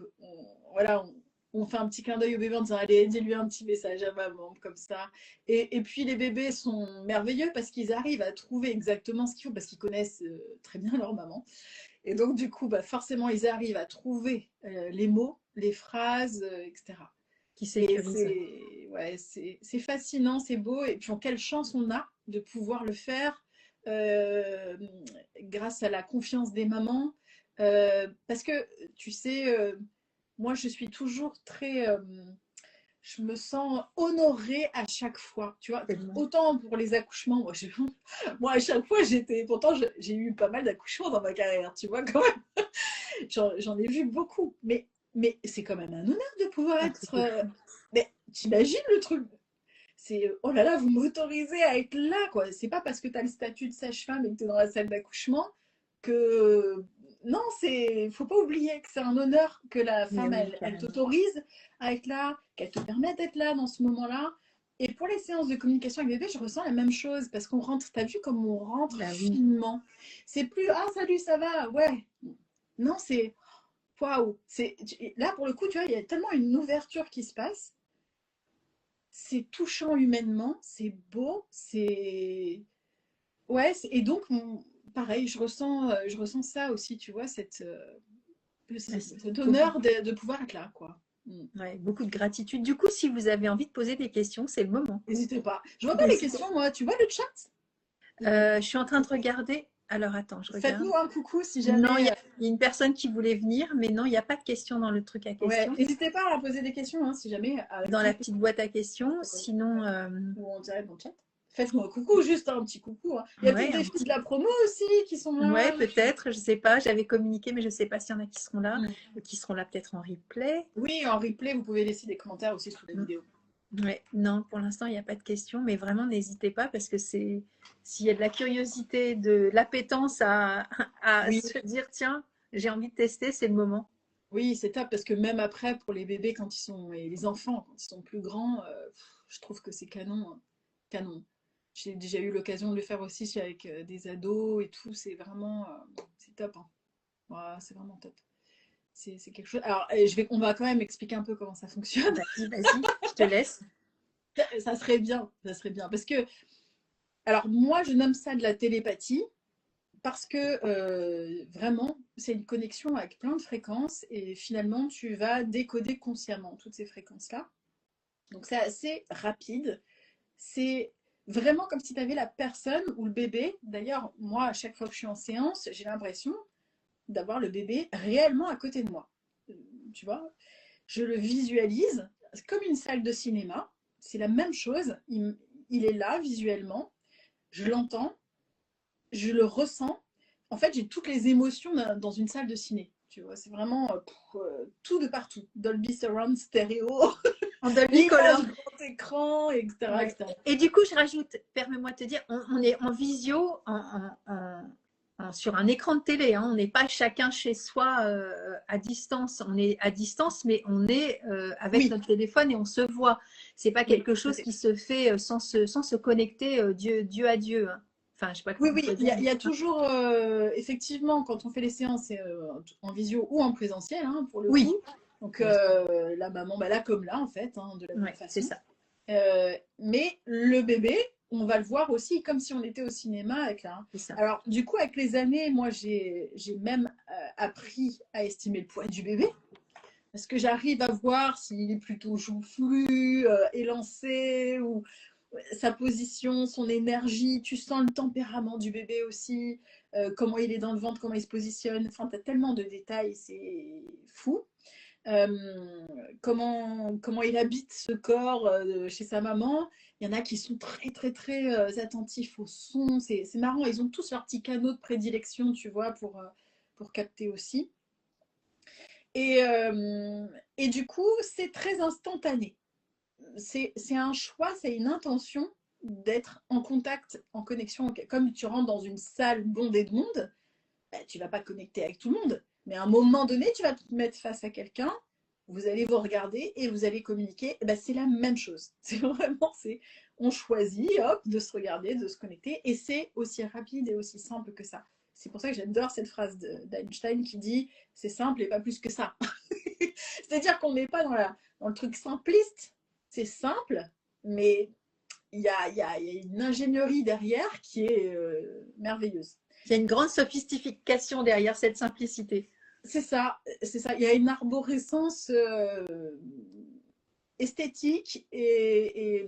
voilà, on fait un petit clin d'œil au bébé en disant, allez, dis-lui un petit message à maman, comme ça. Et puis, les bébés sont merveilleux parce qu'ils arrivent à trouver exactement ce qu'il faut, parce qu'ils connaissent très bien leur maman. Et donc, du coup, bah, forcément, ils arrivent à trouver les mots, les phrases, etc. Qui Et sécurise. ouais, c'est fascinant, c'est beau. Et puis, quelle chance on a de pouvoir le faire euh, grâce à la confiance des mamans. Parce que, tu sais, moi, je suis toujours très je me sens honorée à chaque fois. Tu vois, Tellement. autant pour les accouchements, moi à chaque fois, pourtant, j'ai eu pas mal d'accouchements dans ma carrière, tu vois, quand même. J'en ai vu beaucoup. Mais c'est quand même un honneur de pouvoir Un truc être. de fou. Mais t'imagines le truc? C'est oh là là, vous m'autorisez à être là, quoi. C'est pas parce que tu as le statut de sage-femme et que tu es dans la salle d'accouchement que. Non, faut pas oublier que c'est un honneur que la Mais femme, oui, elle carrément. t'autorise à être là, qu'elle te permet d'être là dans ce moment-là. Et pour les séances de communication avec bébé, je ressens la même chose parce qu'on rentre, t'as vu comme on rentre Bah oui. finement. C'est plus ah salut, ça va, ouais. Non, c'est waouh. Là pour le coup, tu vois, il y a tellement une ouverture qui se passe, c'est touchant humainement, c'est beau, c'est. Ouais, et donc, pareil, je ressens ça aussi, tu vois, Ah, c'est cet beaucoup, honneur de pouvoir être là, quoi. ouais, beaucoup de gratitude. Du coup, si vous avez envie de poser des questions, c'est le moment. N'hésitez pas. Je vois pas les N'hésitez. questions, moi. Tu vois le chat? Je suis en train de regarder. Alors, attends, je regarde. Faites-nous un coucou si Non, jamais. il y a une personne qui voulait venir, mais non, il n'y a pas de questions dans le truc à Ouais, questions, n'hésitez pas à poser des questions, hein, si jamais, avec dans la grand petite boîte à questions. Sinon, ou en direct dans le chat. Faites-moi un coucou, juste un petit coucou, hein. Il y a peut-être ouais, des un filles petit. de la promo aussi qui sont Ouais, là. peut-être, je sais pas. J'avais communiqué, mais je sais pas s'il y en a qui seront là, Mm. ou qui seront là peut-être en replay. Oui, en replay, vous pouvez laisser des commentaires aussi sous la Mm. vidéo. Ouais, non, pour l'instant, il n'y a pas de questions, mais vraiment, n'hésitez pas parce que s'il y a de la curiosité, de l'appétence à Oui, se dire, tiens, j'ai envie de tester, c'est le moment. oui, c'est top parce que même après, pour les bébés quand ils sont et les enfants quand ils sont plus grands, je trouve que c'est canon, hein. Canon. J'ai déjà eu l'occasion de le faire aussi avec des ados et tout. C'est vraiment, c'est top, hein. Voilà, c'est vraiment top. C'est quelque chose. Alors, on va quand même expliquer un peu comment ça fonctionne. Vas-y, vas-y, je te laisse. Ça serait bien, ça serait bien. Parce que, alors moi, je nomme ça de la télépathie parce que vraiment, c'est une connexion avec plein de fréquences et finalement, tu vas décoder consciemment toutes ces fréquences-là. Donc c'est assez rapide. C'est vraiment comme si tu avais la personne ou le bébé. D'ailleurs, moi, à chaque fois que je suis en séance, j'ai l'impression d'avoir le bébé réellement à côté de moi. Tu vois, je le visualise comme une salle de cinéma. C'est la même chose. Il est là visuellement. Je l'entends, je le ressens. En fait, j'ai toutes les émotions dans une salle de ciné. Tu vois, c'est vraiment tout de partout. Dolby Surround stéréo, En Dolby image Color. grand écran, etc., Ouais. etc. Et du coup, je rajoute, permets-moi de te dire, on est en visio sur un écran de télé. Hein. On n'est pas chacun chez soi à distance. On est à distance, mais on est avec Oui, notre téléphone et on se voit. C'est pas oui, quelque tout à chose fait. qui se fait sans se connecter Dieu à Dieu. Hein. Enfin, je sais pas Oui, comment on oui, peut il y dire. a, il y a toujours, effectivement, quand on fait les séances, c'est en visio ou en présentiel, hein, pour le coup. Oui, Donc, bien sûr. la maman, bah, là comme là, en fait, hein, de la même Ouais, c'est façon. ça. Mais le bébé, on va le voir aussi comme si on était au cinéma avec là. C'est ça. Alors, du coup, avec les années, moi, j'ai même appris à estimer le poids du bébé. Parce que j'arrive à voir s'il est plutôt joufflu, élancé, ou sa position, son énergie. Tu sens le tempérament du bébé aussi, comment il est dans le ventre, comment il se positionne. Enfin, tu as tellement de détails, c'est fou. Comment il habite ce corps chez sa maman. Il y en a qui sont très, très, très attentifs au son. C'est marrant, ils ont tous leurs petits canaux de prédilection, tu vois, pour capter aussi. Et, euh, et du coup, c'est très instantané. C'est un choix, c'est une intention d'être en contact, en connexion. Comme tu rentres dans une salle bondée de monde, bah, tu ne vas pas connecter avec tout le monde. Mais à un moment donné, tu vas te mettre face à quelqu'un, vous allez vous regarder et vous allez communiquer. Et bah, c'est la même chose. C'est vraiment, on choisit hop, de se regarder, de se connecter. Et c'est aussi rapide et aussi simple que ça. C'est pour ça que j'adore cette phrase d'Einstein qui dit c'est simple et pas plus que ça. C'est-à-dire qu'on n'est pas dans le truc simpliste, c'est simple, mais il y a une ingénierie derrière qui est merveilleuse. Il y a une grande sophistication derrière cette simplicité. C'est ça, c'est ça. Il y a une arborescence esthétique Et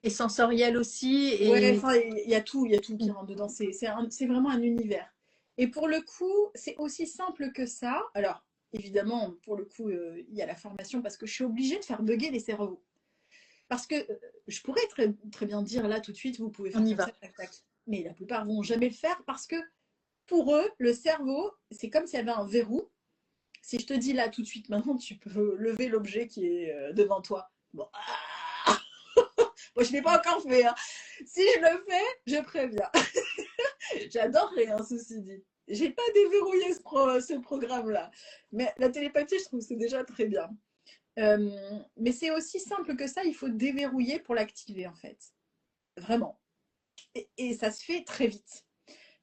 sensorielle aussi. ouais, Et enfin, il y a tout qui rentre dedans. C'est vraiment un univers. Et pour le coup, c'est aussi simple que ça. Alors, évidemment, pour le coup, il y a la formation parce que je suis obligée de faire bugger les cerveaux. Parce que je pourrais très, très bien dire là tout de suite, vous pouvez faire On y comme va. ça, tac, tac. Mais la plupart vont jamais le faire parce que pour eux, le cerveau, c'est comme s'il y avait un verrou. Si je te dis là tout de suite, maintenant, tu peux lever l'objet qui est devant toi. Bon, moi, je ne l'ai pas encore fait. Hein. Si je le fais, je préviens. J'adorerais, hein, ceci dit. J'ai pas déverrouillé ce programme-là. Mais la télépathie, je trouve que c'est déjà très bien. Mais c'est aussi simple que ça, il faut déverrouiller pour l'activer, en fait. Vraiment. Et ça se fait très vite.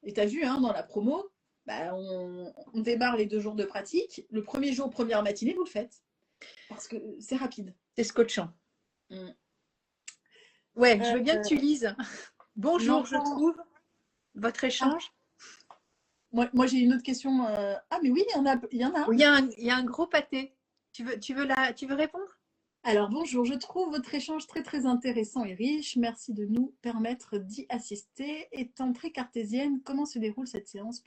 Et tu as vu, hein, dans la promo, bah, on démarre les 2 jours de pratique. Le premier jour, première matinée, vous le faites. Parce que c'est rapide. C'est scotchant. Mm. Ouais, je veux bien que tu lises. Bonjour, je L'enfant. trouve votre Ah, échange. moi j'ai une autre question. Ah, mais oui, il y en a. Il y a un gros pâté. Tu veux répondre? Alors bonjour, je trouve votre échange très très intéressant et riche. Merci de nous permettre d'y assister. Étant très cartésienne, comment se déroule cette séance?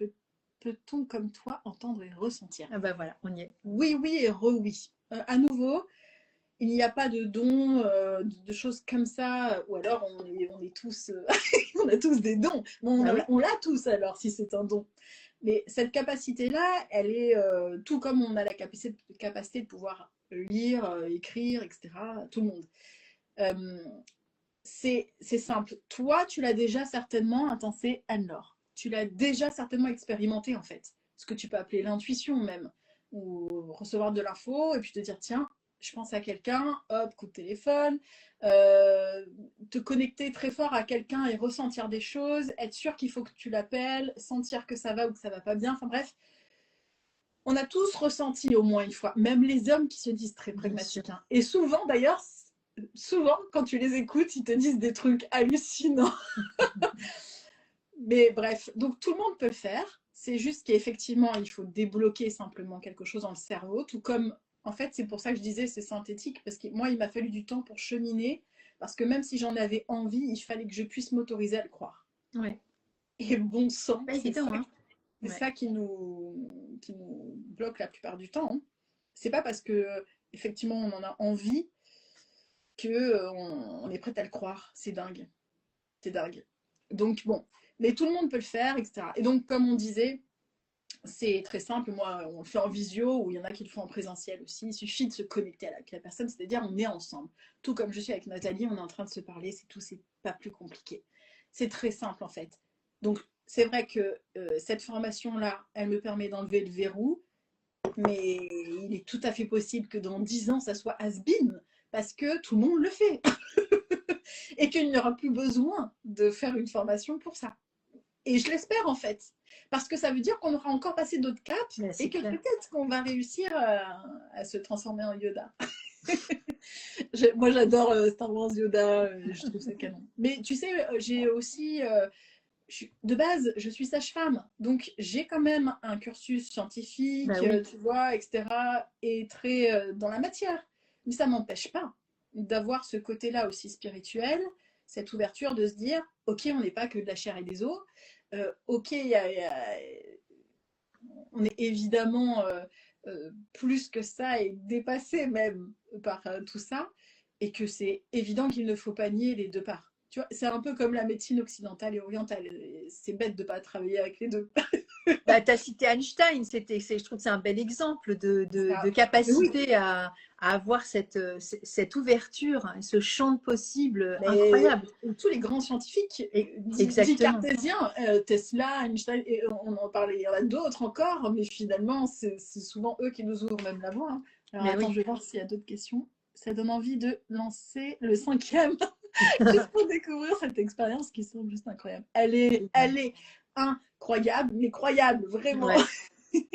Peut-on, comme toi, entendre et ressentir? Ah bah voilà, on y est. Oui, oui et re-oui. À nouveau, il n'y a pas de dons, de choses comme ça, ou alors on est tous, on a tous des dons. Bon, Bah oui. on l'a tous alors si c'est un don. Mais cette capacité-là, elle est tout comme on a la capacité de pouvoir lire, écrire, etc. Tout le monde. Euh, c'est simple. Toi, tu l'as déjà certainement, attends, c'est Anne-Laure. Tu l'as déjà certainement expérimenté en fait. Ce que tu peux appeler l'intuition même. Ou recevoir de l'info et puis te dire, tiens, je pense à quelqu'un, hop, coup de téléphone. Te connecter très fort à quelqu'un et ressentir des choses, être sûr qu'il faut que tu l'appelles, sentir que ça va ou que ça va pas bien. Enfin bref, on a tous ressenti au moins une fois, même les hommes qui se disent très pragmatiques. Hein. Et souvent d'ailleurs, souvent quand tu les écoutes, ils te disent des trucs hallucinants. Mais bref, donc tout le monde peut le faire. C'est juste qu'effectivement, il faut débloquer simplement quelque chose dans le cerveau, tout comme, en fait, c'est pour ça que je disais c'est synthétique, parce que moi, il m'a fallu du temps pour cheminer, parce que même si j'en avais envie, il fallait que je puisse m'autoriser à le croire. Ouais. Et bon sang, Pas c'est ça, évident, hein. c'est Ouais. ça qui nous bloque la plupart du temps. Hein. C'est pas parce que, effectivement, on en a envie que on est prêt à le croire. C'est dingue. C'est dingue. Donc bon, mais tout le monde peut le faire, etc. Et donc, comme on disait, c'est très simple. Moi, on le fait en visio ou il y en a qui le font en présentiel aussi. Il suffit de se connecter avec la personne, c'est-à-dire on est ensemble. Tout comme je suis avec Nathalie, on est en train de se parler, c'est tout, c'est pas plus compliqué. C'est très simple en fait. Donc, c'est vrai que cette formation-là, elle me permet d'enlever le verrou, mais il est tout à fait possible que dans 10 ans, ça soit has-been, parce que tout le monde le fait. Et qu'il n'y aura plus besoin de faire une formation pour ça. Et je l'espère en fait, parce que ça veut dire qu'on aura encore passé d'autres caps et que Clair. peut-être qu'on va réussir à se transformer en Yoda. Moi j'adore Star Wars Yoda, je trouve ça canon. Mais tu sais, j'ai aussi, de base, je suis sage-femme, donc j'ai quand même un cursus scientifique, Bah oui. tu vois, etc. et très dans la matière. Mais ça m'empêche pas d'avoir ce côté-là aussi spirituel, cette ouverture de se dire, ok, on n'est pas que de la chair et des os, ok, on est évidemment plus que ça et dépassé même par tout ça, et que c'est évident qu'il ne faut pas nier les deux parts. Tu vois, c'est un peu comme la médecine occidentale et orientale. C'est bête de ne pas travailler avec les deux. Bah, tu as cité Einstein, je trouve que c'est un bel exemple de Oui, capacité à avoir cette ouverture, ce champ de possibles mais incroyable. tous les grands scientifiques dits Exactement. cartésiens, Tesla, Einstein, et on en parlait, il y en a d'autres encore, mais finalement, c'est souvent eux qui nous ouvrent même la voie. Hein. Alors Mais attends, oui. je vais voir s'il y a d'autres questions. Ça donne envie de lancer le 5e, juste pour découvrir cette expérience qui semble juste incroyable. Elle est incroyable, mais croyable, vraiment. Ouais.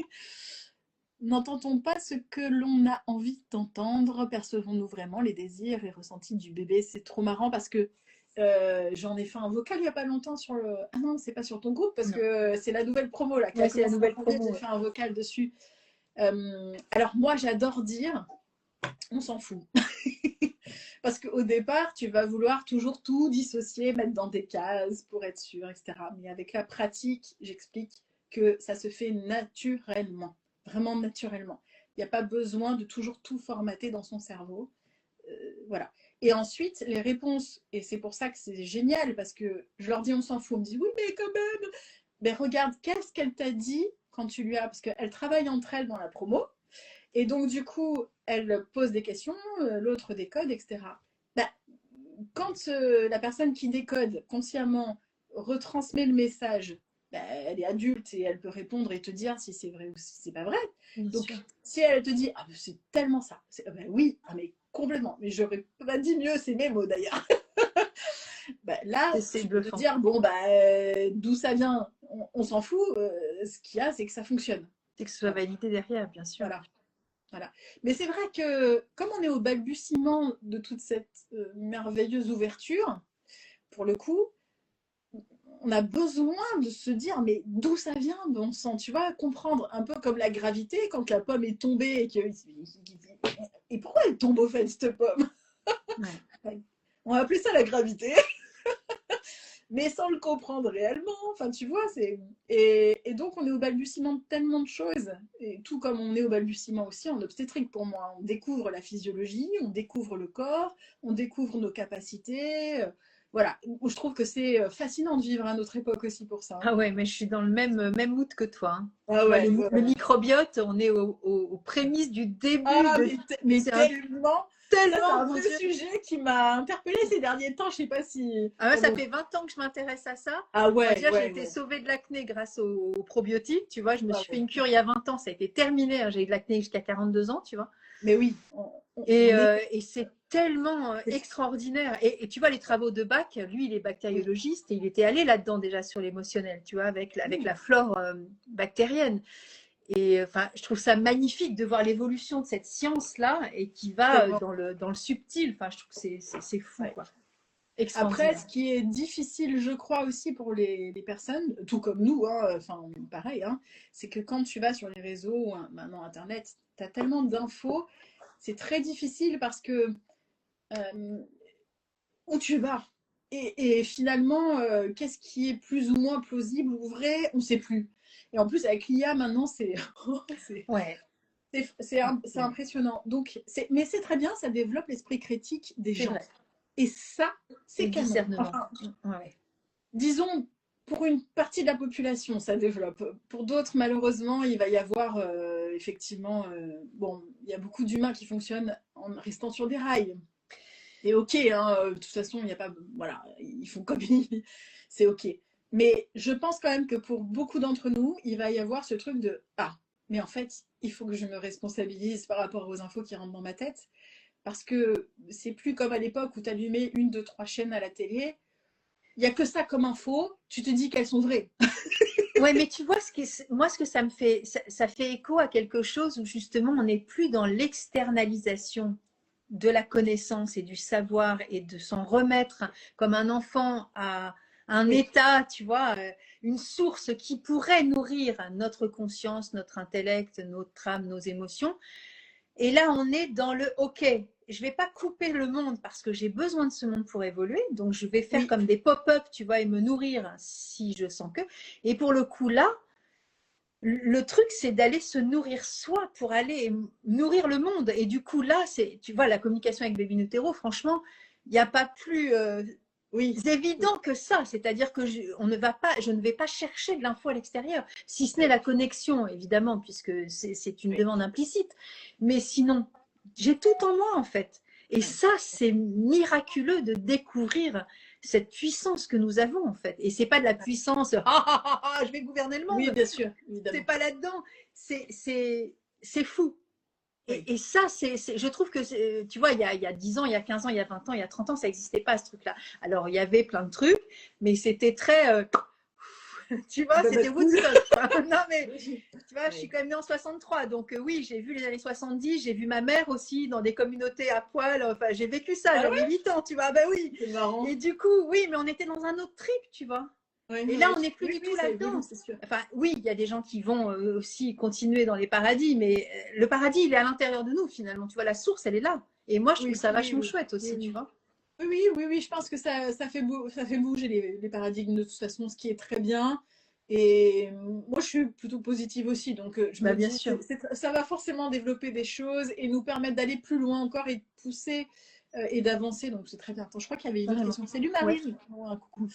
N'entend-on pas ce que l'on a envie d'entendre? Percevons-nous vraiment les désirs et ressentis du bébé? C'est trop marrant parce que j'en ai fait un vocal il n'y a pas longtemps sur le... Ah non, c'est pas sur ton groupe parce Non. que c'est la nouvelle promo là qui a Ouais, c'est la commencé nouvelle en janvier. promo. J'ai fait un vocal dessus. Alors moi, j'adore dire, on s'en fout. Parce qu'au départ, tu vas vouloir toujours tout dissocier, mettre dans des cases pour être sûr, etc. Mais avec la pratique, j'explique que ça se fait naturellement, vraiment naturellement. Il n'y a pas besoin de toujours tout formater dans son cerveau. Voilà. Et ensuite, les réponses, et c'est pour ça que c'est génial, parce que je leur dis on s'en fout, on me dit oui, mais quand même, mais regarde, qu'est-ce qu'elle t'a dit quand tu lui as, parce qu'elles travaillent entre elles dans la promo, et donc du coup, elles posent des questions, l'autre décode, etc. Bah, quand la personne qui décode consciemment retransmet le message, bah, elle est adulte et elle peut répondre et te dire si c'est vrai ou si c'est pas vrai. Bien Donc, sûr. si elle te dit ah, c'est tellement ça, bah, oui, ah, mais complètement, mais j'aurais pas dit mieux, c'est mes mots d'ailleurs. Bah, là, C'est tu peux te bluffant. dire bon, bah, d'où ça vient, on s'en fout. Ce qu'il y a, c'est que ça fonctionne. C'est que ce soit Voilà. validé derrière, bien sûr. Voilà. Voilà. Mais c'est vrai que comme on est au balbutiement de toute cette merveilleuse ouverture, pour le coup, on a besoin de se dire mais d'où ça vient, bon sang, tu vois, comprendre un peu comme la gravité quand la pomme est tombée et pourquoi elle tombe au fait cette pomme. Ouais. On va appeler ça la gravité, mais sans le comprendre réellement. Enfin, tu vois, et donc on est au balbutiement de tellement de choses, et tout comme on est au balbutiement aussi en obstétrique pour moi. On découvre la physiologie, on découvre le corps, on découvre nos capacités. Voilà, je trouve que c'est fascinant de vivre à notre époque aussi pour ça. Ah ouais, mais je suis dans le même mood que toi. Hein. Ah Tu vois, ouais, ouais, le ouais. microbiote, on est aux prémices du début Ah, de. mais C'est tellement. Ça, c'est tellement, un mon vrai Dieu. sujet qui m'a interpellée ces derniers temps. Je sais pas si. Ah ouais, Ah ça bon. fait 20 ans que je m'intéresse à ça. Ah On va ouais, dire, j'ai ouais, été ouais. sauvée de l'acné grâce aux probiotiques. Tu vois, je me suis fait Bravo. une cure il y a 20 ans, ça a été terminé. Hein. J'ai eu de l'acné jusqu'à 42 ans, tu vois. Mais oui, Et, on est. et c'est tellement extraordinaire. Et tu vois, les travaux de Bach, lui, il est Oui. bactériologiste et il était allé là-dedans déjà sur l'émotionnel, tu vois, avec la flore bactérienne. Et enfin, je trouve ça magnifique de voir l'évolution de cette science-là et qui va Tellement. dans le subtil. Enfin, je trouve que c'est fou, Ouais. quoi. Après, Extraordinaire. ce qui est difficile, je crois aussi pour les personnes, tout comme nous, hein, enfin pareil, hein, c'est que quand tu vas sur les réseaux, hein, maintenant Internet, tu as tellement d'infos, c'est très difficile parce que euh, où tu vas. Et finalement, qu'est-ce qui est plus ou moins plausible ou vrai, on ne sait plus. Et en plus, avec l'IA, maintenant, c'est Ouais, c'est impressionnant. Donc, mais c'est très bien, ça développe l'esprit critique des c'est gens. vrai. Et ça, Et c'est le canon. discernement. Enfin, Ouais. disons, pour une partie de la population, ça développe. Pour d'autres, malheureusement, il va y avoir effectivement, bon, il y a beaucoup d'humains qui fonctionnent en restant sur des rails. Et ok, hein, de toute façon, il n'y a pas, voilà, ils font comme ils, c'est ok. Mais je pense quand même que pour beaucoup d'entre nous, il va y avoir ce truc de ah, mais en fait, il faut que je me responsabilise par rapport aux infos qui rentrent dans ma tête, parce que c'est plus comme à l'époque où tu allumais une, deux, trois chaînes à la télé. Il y a que ça comme info, tu te dis qu'elles sont vraies. Ouais, mais tu vois, moi, ce que ça me fait, ça fait écho à quelque chose où justement, on n'est plus dans l'externalisation de la connaissance et du savoir et de s'en remettre comme un enfant à un Oui, état, tu vois, une source qui pourrait nourrir notre conscience, notre intellect, notre âme, nos émotions. Et là, on est dans le OK. Je ne vais pas couper le monde parce que j'ai besoin de ce monde pour évoluer. Donc, je vais faire oui, comme des pop-up, tu vois, et me nourrir si je sens que. Et pour le coup, là, le truc, c'est d'aller se nourrir soi pour aller nourrir le monde. Et du coup, là, c'est, tu vois, la communication avec Baby Nutero, franchement, il n'y a pas plus oui, évident que ça. C'est-à-dire que je ne vais pas chercher de l'info à l'extérieur, si ce n'est oui, la connexion, évidemment, puisque c'est une oui, demande implicite. Mais sinon, j'ai tout en moi, en fait. Et oui. ça, c'est miraculeux de découvrir cette puissance que nous avons, en fait. Et c'est pas de la puissance, je vais gouverner le Oui, monde. bien sûr, C'est évidemment. pas là-dedans. C'est fou. Oui, Et ça, je trouve que, tu vois, il y a 10 ans, il y a 15 ans, il y a 20 ans, il y a 30 ans, ça n'existait pas, ce truc-là. Alors, il y avait plein de trucs, mais c'était très, tu vois, c'était baba cool. Woodstock. Non, mais Oui, tu vois, je suis oui. quand même née en 63, donc oui, j'ai vu les années 70, j'ai vu ma mère aussi dans des communautés à poil, enfin, j'ai vécu ça, Ah j'avais ouais, 8 ans, tu vois, ben oui. c'est marrant. Et du coup, oui, mais on était dans un autre trip, tu vois. Oui, Et là, oui, on n'est plus oui, du oui, tout ça évolue, là-dedans. c'est sûr. Enfin, oui, il y a des gens qui vont aussi continuer dans les paradis, mais le paradis, il est à l'intérieur de nous, finalement. Tu vois, la source, elle est là. Et moi, je trouve Oui, ça oui, vachement oui, chouette oui, aussi, tu oui. vois. Oui, oui, oui, oui, je pense que ça fait bouger les paradigmes de toute façon, ce qui est très bien. Et moi, je suis plutôt positive aussi, donc je Bah, me bien dis, sûr. ça va forcément développer des choses et nous permettre d'aller plus loin encore et de pousser. et d'avancer, donc c'est très bien. Attends, je crois qu'il y avait une autre Vraiment. question. Salut Ouais. Marine. Oh, un coucou.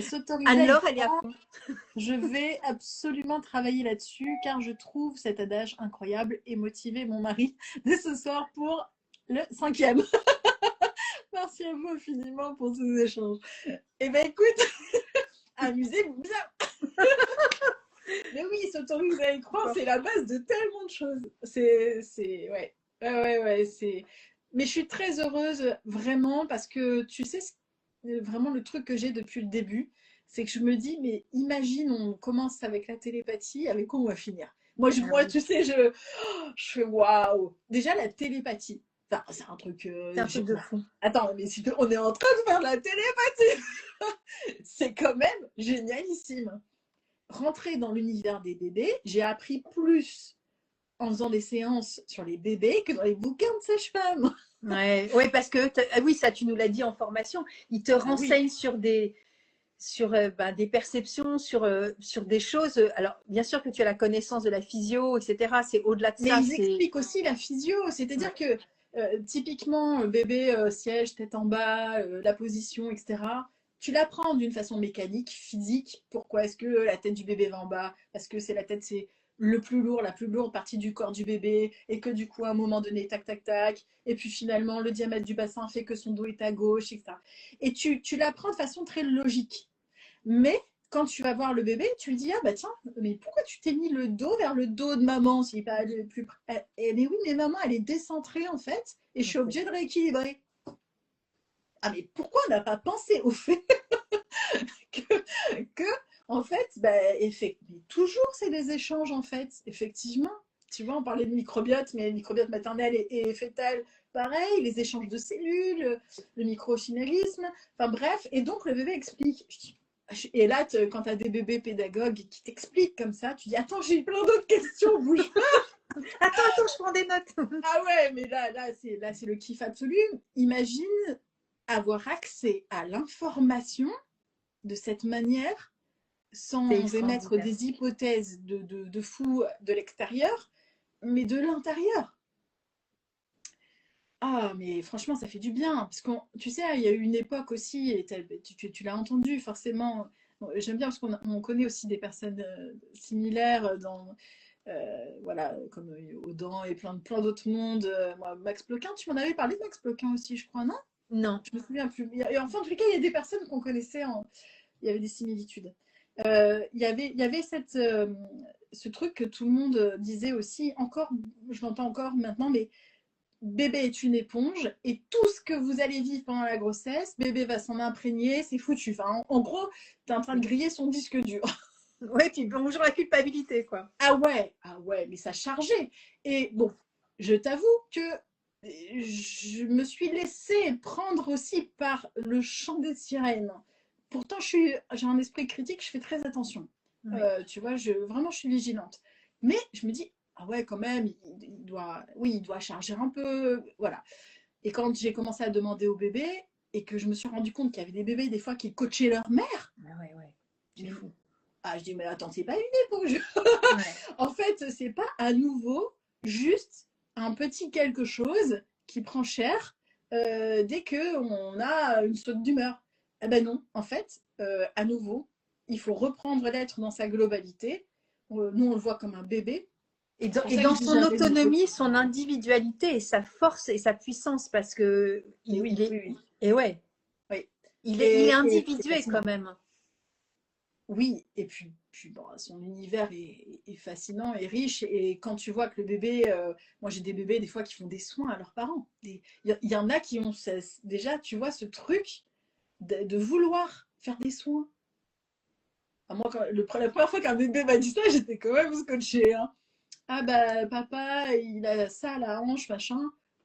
S'autoriser à y Anne-Laure, elle est à croire. fond. Je vais absolument travailler là-dessus car je trouve cet adage incroyable et motiver mon mari dès ce soir pour le 5e. Merci à vous infiniment pour ces échanges. Eh bien, écoute, amusez-vous bien. Mais oui, s'autoriser à y croire, c'est la base de tellement de choses. Ouais. Ouais, c'est. Mais je suis très heureuse, vraiment, parce que tu sais, vraiment le truc que j'ai depuis le début, c'est que je me dis, mais imagine, on commence avec la télépathie, avec quoi on va finir? Moi, tu sais, je fais waouh! Déjà, la télépathie. Enfin, c'est un truc. C'est un truc de fou. Attends, mais si on est en train de faire de la télépathie, c'est quand même génialissime. Rentrer dans l'univers des bébés, j'ai appris plus en faisant des séances sur les bébés que dans les bouquins de sage-femme. Ouais, ouais, parce que oui, ça tu nous l'as dit en formation, ils te Ah oui, renseignent sur des perceptions, sur des choses. Alors, bien sûr que tu as la connaissance de la physio, etc. C'est au-delà de mais ça. ils C'est expliquent aussi la physio, c'est-à-dire ouais, que typiquement, bébé siège, tête en bas, la position, etc. Tu l'apprends d'une façon mécanique, physique. Pourquoi est-ce que la tête du bébé va en bas? Parce que c'est la tête, c'est le plus lourd, la plus lourde partie du corps du bébé, et que du coup, à un moment donné, tac, tac, tac, et puis finalement, le diamètre du bassin fait que son dos est à gauche, etc. Et tu l'apprends de façon très logique. Mais quand tu vas voir le bébé, tu lui dis ah bah tiens, mais pourquoi tu t'es mis le dos vers le dos de maman s'il n'est pas le plus près. Mais oui, mais maman, elle est décentrée en fait, et je suis obligée de rééquilibrer. Ah mais pourquoi on n'a pas pensé au fait que en fait, bah, mais toujours c'est des échanges en fait, effectivement. Tu vois, on parlait de microbiote, mais microbiote maternel et fœtal, pareil, les échanges de cellules, le microchinérisme, enfin bref, et donc le bébé explique. Et là, quand tu as des bébés pédagogues qui t'expliquent comme ça, tu dis attends, j'ai plein d'autres questions, bouge pas. attends, je prends des notes. Ah ouais, mais là c'est le kiff absolu. Imagine avoir accès à l'information de cette manière C'est sans émettre extraordinaire. des hypothèses de fou de l'extérieur, mais de l'intérieur. Ah, mais franchement, ça fait du bien. Parce que, tu sais, il y a eu une époque aussi, et tu l'as entendu forcément. Bon, j'aime bien parce qu'on connaît aussi des personnes similaires dans, voilà, comme Audan et plein d'autres mondes. Moi, Max Ploquin, tu m'en avais parlé de Max Ploquin aussi, je crois, non? Non. Je me souviens plus. Et enfin, en tous les cas, il y a des personnes qu'on connaissait, il y avait des similitudes. Il y avait ce truc que tout le monde disait aussi, encore, je l'entends encore maintenant, mais bébé est une éponge et tout ce que vous allez vivre pendant la grossesse, bébé va s'en imprégner, c'est foutu. Enfin, en gros, tu es en train de griller son disque dur. Ouais, puis bonjour la culpabilité, quoi. Ah ouais, mais ça chargeait. Et bon, je t'avoue que je me suis laissée prendre aussi par le chant des sirènes. Pourtant, j'ai un esprit critique, je fais très attention. Oui. Tu vois, vraiment, je suis vigilante. Mais je me dis, ah ouais, quand même, il doit charger un peu. Voilà. Et quand j'ai commencé à demander aux bébés et que je me suis rendu compte qu'il y avait des bébés, des fois, qui coachaient leur mère, Ah ouais, ouais. C'est mais, fou. je dis, mais attends, c'est pas une éponge. Ouais. En fait, c'est pas à nouveau juste un petit quelque chose qui prend cher dès qu'on a une saute d'humeur. Eh ben non, en fait, à nouveau, il faut reprendre l'être dans sa globalité. Nous, on le voit comme un bébé. Et C'est dans, pour et ça que dans je dis son jamais de. autonomie, son individualité et sa force et sa puissance, parce que Et il oui, est, oui, oui. et ouais, Oui. il est Et individué quand fascinant. même. Oui, et puis bon, son univers est fascinant et riche. Et quand tu vois que le bébé, moi j'ai des bébés des fois qui font des soins à leurs parents. Il y en a qui ont déjà, tu vois, ce truc de vouloir faire des soins. Ah, moi, la première fois qu'un bébé m'a dit ça, j'étais quand même scotchée, hein. Ah bah papa, il a ça à la hanche, machin.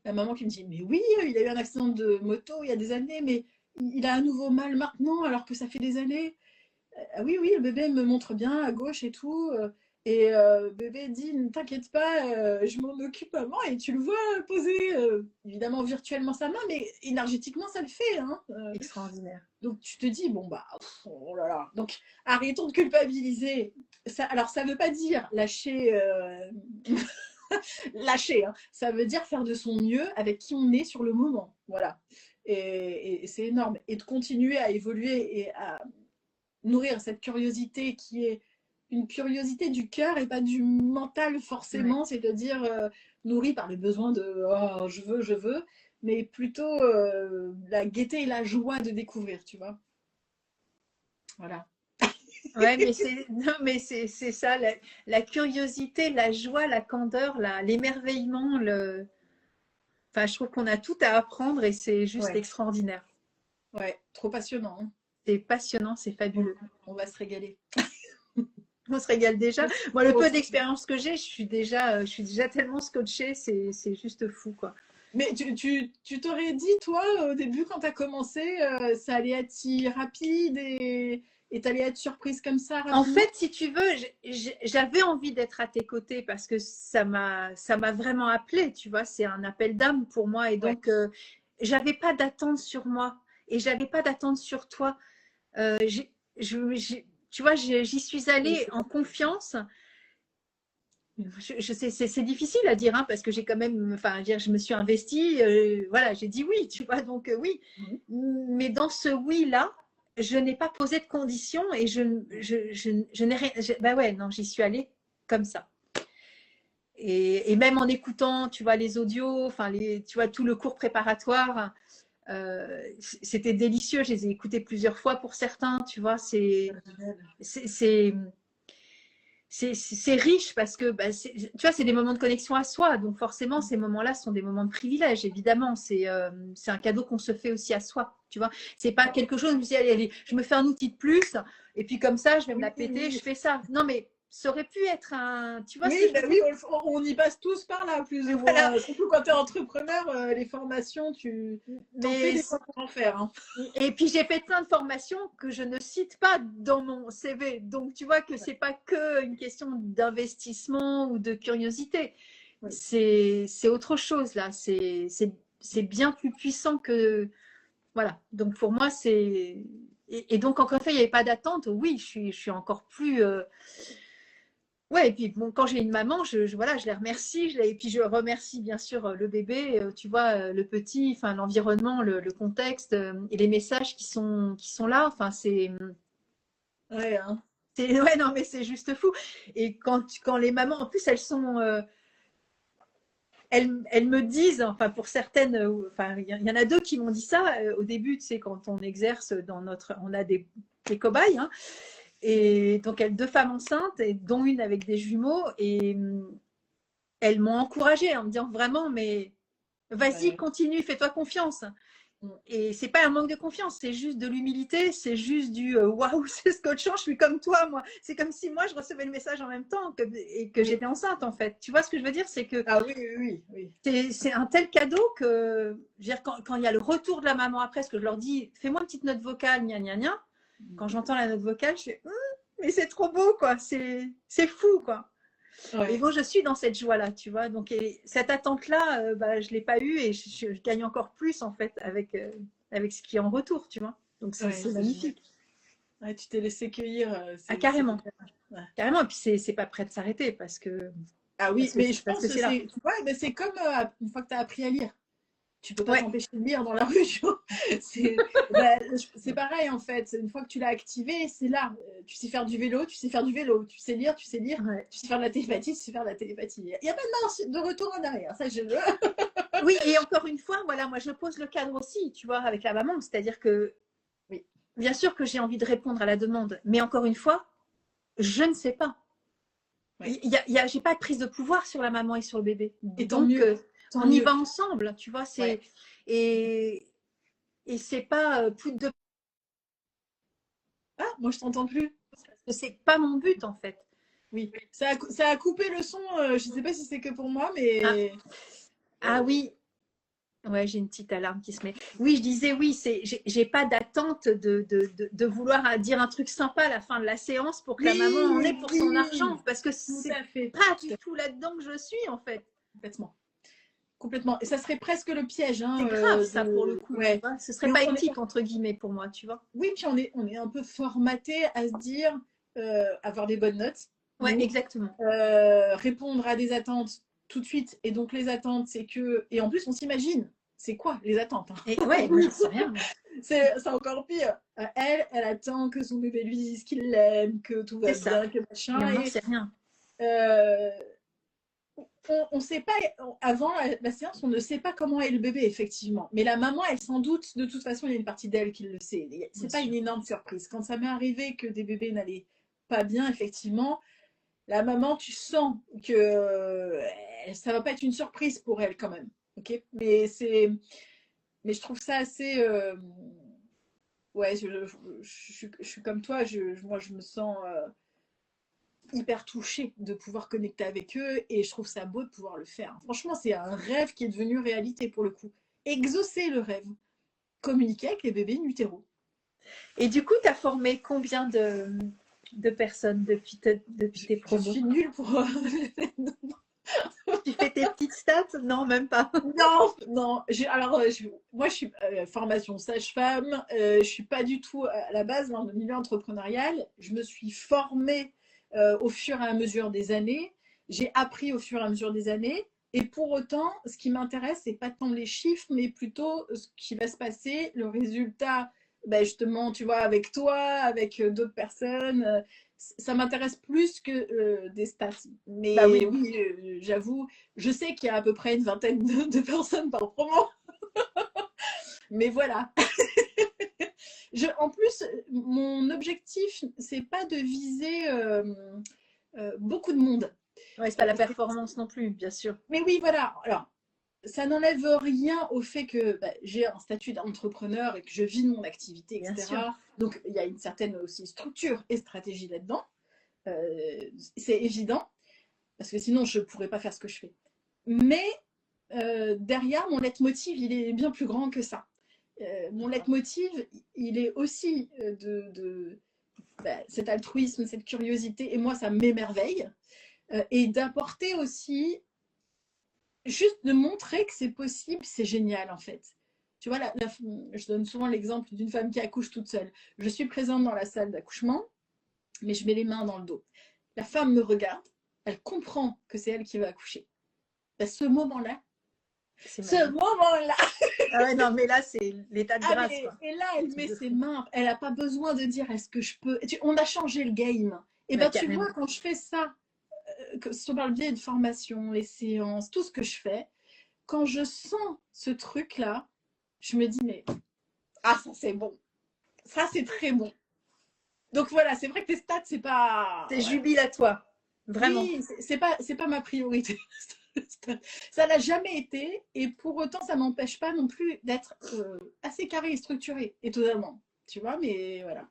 La maman qui me dit, mais oui, il a eu un accident de moto il y a des années, mais il a un nouveau mal maintenant alors que ça fait des années. Ah oui, oui, le bébé me montre bien à gauche et tout. Et bébé dit, ne t'inquiète pas, je m'en occupe maman. Et tu le vois poser, évidemment virtuellement sa main, mais énergétiquement ça le fait, hein. Extraordinaire. Donc tu te dis, bon bah, oh là là. Donc arrêtons de culpabiliser. Alors ça veut pas dire lâcher Lâcher, hein. Ça veut dire faire de son mieux avec qui on est sur le moment. Voilà. Et c'est énorme. Et de continuer à évoluer et à nourrir cette curiosité qui est une curiosité du cœur et pas du mental forcément, Ouais. c'est-à-dire nourrie par les besoins de oh, je veux, mais plutôt la gaieté et la joie de découvrir, tu vois. Voilà. Ouais, mais c'est non, mais c'est ça, la curiosité, la joie, la candeur, l'émerveillement, enfin, je trouve qu'on a tout à apprendre et c'est juste Ouais, extraordinaire. ouais, trop passionnant, hein. C'est passionnant, c'est fabuleux. On va se régaler. On se régale déjà. Moi, le Oh, peu d'expérience que j'ai, je suis déjà tellement scotchée, c'est juste fou, quoi. mais tu t'aurais dit, toi, au début, quand tu as commencé, ça allait être si rapide et tu allais être surprise comme ça En rapidement? fait, si tu veux, j'avais envie d'être à tes côtés parce que ça m'a vraiment appelé, tu vois, c'est un appel d'âme pour moi et Ouais. donc j'avais pas d'attente sur moi et j'avais pas d'attente sur toi. Tu vois, j'y suis Oui, allée c'est en ça. confiance. C'est difficile à dire hein, parce que j'ai quand même, enfin, dire, je me suis investie, voilà, j'ai dit oui, tu vois, donc oui. Mhm. Mais dans ce oui-là, je n'ai pas posé de conditions et je n'ai rien. Bah ouais, non, j'y suis allée comme ça. Et même en écoutant, tu vois, les audios, enfin, tu vois, tout le cours préparatoire, c'était délicieux. Je les ai écoutés plusieurs fois pour certains, tu vois, c'est, c'est, c'est riche parce que bah, tu vois, c'est des moments de connexion à soi. Donc forcément, ces moments-là sont des moments de privilège, évidemment. C'est un cadeau qu'on se fait aussi à soi. Tu vois, c'est pas quelque chose où je me dis, allez, allez, je me fais un outil de plus et puis comme ça, je vais me Oui, la péter, je oui. fais ça. Non, mais ça aurait pu être un. Tu vois Oui, ce que je bah veux dire? oui, on y passe tous par là, plus ou Voilà. moins. Surtout quand tu es entrepreneur, les formations, tu t'en fais Mais des fois pour en faire, hein. et puis j'ai fait plein de formations que je ne cite pas dans mon CV. Donc tu vois que c'est pas que une question d'investissement ou de curiosité. Oui, C'est autre chose là. C'est bien plus puissant que voilà. Donc pour moi c'est et donc encore une fois il n'y avait pas d'attente. Oui, je suis encore plus ouais, et puis bon, quand j'ai une maman, voilà, je les remercie, et puis je remercie bien sûr le bébé, tu vois, le petit, enfin l'environnement, le contexte et les messages qui sont là. Enfin, ouais, hein. ouais, non, mais c'est juste fou. Et quand les mamans, en plus, elles me disent, enfin pour certaines, enfin il y en a deux qui m'ont dit ça au début, tu sais, quand on exerce on a des cobayes, hein, et donc elles deux femmes enceintes, et dont une avec des jumeaux, et elles m'ont encouragée en me disant vraiment, mais vas-y, Ouais. continue, fais-toi confiance. Mm. Et c'est pas un manque de confiance, c'est juste de l'humilité, c'est juste du waouh, c'est scotchant, je suis comme toi, moi. C'est comme si moi je recevais le message en même temps et que Oui. j'étais enceinte en fait. Tu vois ce que je veux dire? C'est que Ah oui, oui, oui, oui. c'est un tel cadeau que, je veux dire, quand il y a le retour de la maman après, ce que je leur dis, fais-moi une petite note vocale, gna gna gna. Mm. Quand j'entends la note vocale, je fais, mais c'est trop beau, quoi. C'est fou, quoi. Et Ouais, bon, je suis dans cette joie-là, tu vois. Donc, cette attente-là, bah, je ne l'ai pas eue et je gagne encore plus, en fait, avec ce qui est en retour, tu vois. Donc, ouais, c'est c'est génial. magnifique. Ouais, tu t'es laissé cueillir, Ah, c'est carrément. génial. Ouais. Carrément. Et puis, c'est pas prêt de s'arrêter Ah oui, mais je parce que pense que c'est là. c'est ouais, mais c'est comme une fois que tu as appris à lire. Tu peux pas Ouais, t'empêcher de lire dans la rue, tu vois. Bah, c'est pareil en fait. Une fois que tu l'as activé, c'est là. Tu sais faire du vélo, tu sais faire du vélo. Tu sais lire, tu sais lire. ouais. Tu sais faire de la télépathie, tu sais faire de la télépathie. Il n'y a pas de marche de retour en arrière. Ça, je le. Oui, et encore une fois, voilà, moi, je pose le cadre aussi, tu vois, avec la maman. C'est-à-dire que, Oui, bien sûr que j'ai envie de répondre à la demande, mais encore une fois, je ne sais pas. ouais. J'ai pas de prise de pouvoir sur la maman et sur le bébé. Et tant Donc, mieux. Tant on y mieux. va ensemble, tu vois. Ouais. Et, et c'est pas plus de Ah, moi, je t'entends plus. parce que c'est pas mon but en fait. Oui. Ça a coupé le son. Je sais pas si c'est que pour moi, Ah, mais. ah oui, ouais, j'ai une petite alarme qui se met. Oui, je disais oui, j'ai pas d'attente de vouloir dire un truc sympa à la fin de la séance pour que la maman en ait Oui, pour son argent, oui. parce que Tout c'est à fait. pas du tout là-dedans que je suis en fait. Complètement. Complètement. Et ça serait presque le piège, hein, C'est grave ça pour le coup, tu ouais. vois. Ce serait Et pas on est, éthique entre guillemets pour moi, tu vois. oui, puis on est un peu formaté à se dire avoir des bonnes notes Ouais, ou exactement. répondre à des attentes tout de suite. Et donc, les attentes, c'est que. Et en plus, on s'imagine. C'est quoi les attentes, hein? Et ouais, moi, j'en sais rien. C'est encore pire. Elle attend que son bébé lui dise qu'il l'aime, que tout va C'est ça. bien, que Et machin. on n'en Et sait rien. euh, on sait pas, avant la séance, on ne sait pas comment est le bébé, effectivement. Mais la maman, elle s'en doute. De toute façon, il y a une partie d'elle qui le sait. Bien C'est pas sûr. une énorme surprise. Quand ça m'est arrivé que des bébés n'allaient pas bien, effectivement, la maman, tu sens que ça va pas être une surprise pour elle quand même. Ok, mais je trouve ça assez. Ouais, je suis comme toi. Moi, je me sens hyper touchée de pouvoir connecter avec eux et je trouve ça beau de pouvoir le faire. Franchement, c'est un rêve qui est devenu réalité pour le coup. Exaucer le rêve, communiquer avec les bébés in utero. Et du coup, tu as formé combien de personnes depuis tes Je promos? suis nulle pour. Tu fais tes petites stats? Non, même pas. Non, non. Alors, moi, je suis formation sage-femme. Je suis pas du tout à la base dans le milieu entrepreneurial. Je me suis formée au fur et à mesure des années. J'ai appris au fur et à mesure des années. Et pour autant, ce qui m'intéresse, c'est pas tant les chiffres, mais plutôt ce qui va se passer, le résultat, ben justement, tu vois, avec toi, avec d'autres personnes. Ça m'intéresse plus que des stats. Mais Bah oui. oui, j'avoue, je sais qu'il y a à peu près une vingtaine de personnes par promo. Mais voilà. En plus, mon objectif, c'est pas de viser beaucoup de monde. Ouais, c'est pas la performance non plus, bien sûr. Mais oui, voilà. Alors, ça n'enlève rien au fait que j'ai un statut d'entrepreneur et que je vis de mon activité, Bien sûr. etc. Donc, il y a une certaine aussi structure et stratégie là-dedans. C'est évident, parce que sinon, je ne pourrais pas faire ce que je fais. Mais derrière, mon leitmotiv, il est bien plus grand que ça. Mon leitmotiv, il est aussi cet altruisme, cette curiosité, et moi, ça m'émerveille, et d'apporter aussi, juste de montrer que c'est possible, c'est génial en fait. Tu vois, je donne souvent l'exemple d'une femme qui accouche toute seule. Je suis présente dans la salle d'accouchement, mais je mets les mains dans le dos. La femme me regarde, elle comprend que c'est elle qui va accoucher. À ce moment-là, Ah ouais, non, mais là, c'est l'état de grâce, quoi. et là, elle met ses mains, elle n'a pas besoin de dire est-ce que je peux. On a changé le game. Et ben, tu vois, quand je fais ça, que ce soit par le biais de formation, les séances, tout ce que je fais, quand je sens ce truc-là, je me dis, mais ah, ça c'est bon. Ça c'est très bon. Donc voilà, c'est vrai que les stats, c'est pas. C'est jubilatoire. Vraiment. Oui, c'est pas ma priorité. Ça l'a jamais été, et pour autant, ça m'empêche pas non plus d'être assez carré et structuré, étonnamment. Tu vois, mais voilà.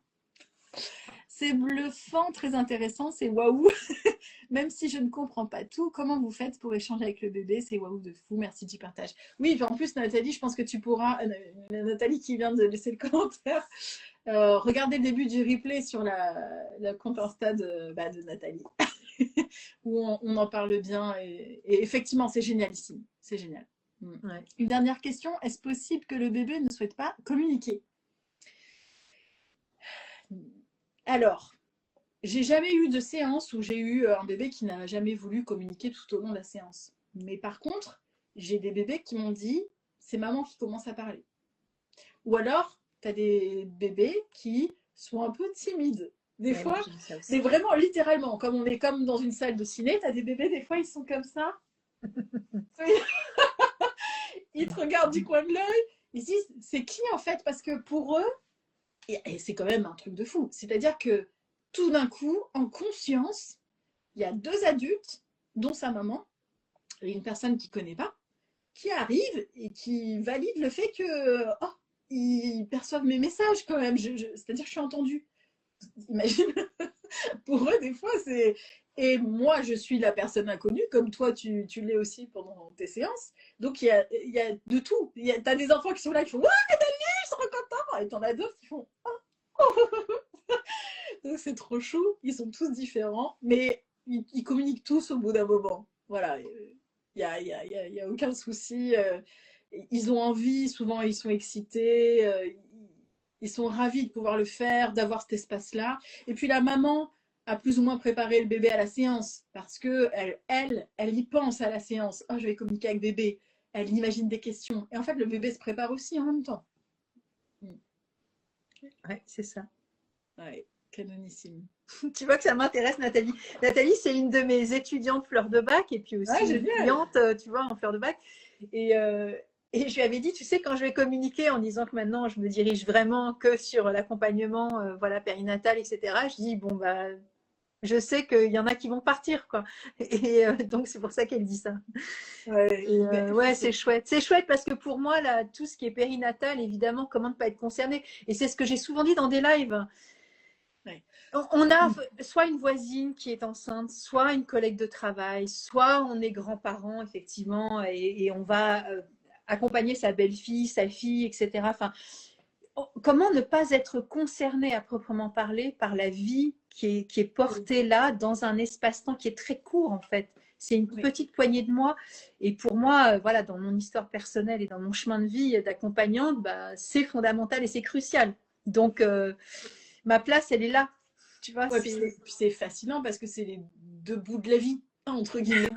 C'est bluffant, très intéressant, c'est waouh. Même si je ne comprends pas tout, comment vous faites pour échanger avec le bébé? C'est waouh de fou, merci du partage. Oui, puis en plus, Nathalie, je pense que tu pourras, Nathalie qui vient de laisser le commentaire, regardez le début du replay sur la compte Insta de Nathalie, où on en parle bien, et effectivement, c'est génialissime, c'est génial. Ouais. Une dernière question, est-ce possible que le bébé ne souhaite pas communiquer? Alors, j'ai jamais eu de séance où j'ai eu un bébé qui n'a jamais voulu communiquer tout au long de la séance. Mais par contre, j'ai des bébés qui m'ont dit, c'est maman qui commence à parler. Ou alors, tu as des bébés qui sont un peu timides. Des fois, c'est vraiment littéralement, comme on est comme dans une salle de ciné, tu as des bébés, des fois, ils sont comme ça. Ils te regardent du coin de l'œil, ils se disent, c'est qui en fait? Parce que pour eux, et c'est quand même un truc de fou, c'est-à-dire que tout d'un coup, en conscience, il y a deux adultes, dont sa maman, et une personne qu'il ne connaît pas, qui arrivent et qui valident le fait que ils perçoivent mes messages quand même. C'est-à-dire que je suis entendue. Imagine, pour eux, des fois, c'est. Et moi, je suis la personne inconnue, comme toi, tu l'es aussi pendant tes séances. Donc, il y a de tout. Tu as des enfants qui sont là, qui font ouais, Nathalie, je suis trop content. Et tu en as d'autres qui font donc, c'est trop chou. Ils sont tous différents, mais ils communiquent tous au bout d'un moment. Voilà. Il y a aucun souci. Ils ont envie, souvent ils sont excités, ils sont ravis de pouvoir le faire, d'avoir cet espace-là. Et puis la maman, à plus ou moins préparer le bébé à la séance parce que elle y pense à la séance. Oh, je vais communiquer avec bébé. Elle imagine des questions. Et en fait, le bébé se prépare aussi en même temps. Ouais, c'est ça. Ouais, canonissime. Tu vois que ça m'intéresse, Nathalie. Nathalie, c'est une de mes étudiantes fleur de bac et puis aussi Ouais, une génial. cliente, tu vois, en fleur de bac. Et, euh, et je lui avais dit, tu sais, quand je vais communiquer en disant que maintenant je me dirige vraiment que sur l'accompagnement, voilà, périnatal, etc. Je dis, bon, bah, je sais qu'il y en a qui vont partir, quoi. Donc, c'est pour ça qu'elle dit ça. Ouais, Ouais, c'est chouette. C'est chouette parce que pour moi, là, tout ce qui est périnatal, évidemment, comment ne pas être concerné? Et c'est ce que j'ai souvent dit dans des lives. ouais. On a soit une voisine qui est enceinte, soit une collègue de travail, soit on est grands-parents, effectivement, et on va accompagner sa belle-fille, sa fille, etc. Enfin, comment ne pas être concerné à proprement parler par la vie qui est portée là dans un espace-temps qui est très court en fait. C'est une Oui. petite poignée de mois. Et pour moi, voilà, dans mon histoire personnelle et dans mon chemin de vie d'accompagnante, bah, c'est fondamental et c'est crucial. Donc, ma place, elle est là. Tu vois, Ouais, puis c'est fascinant parce que c'est les deux bouts de la vie, entre guillemets.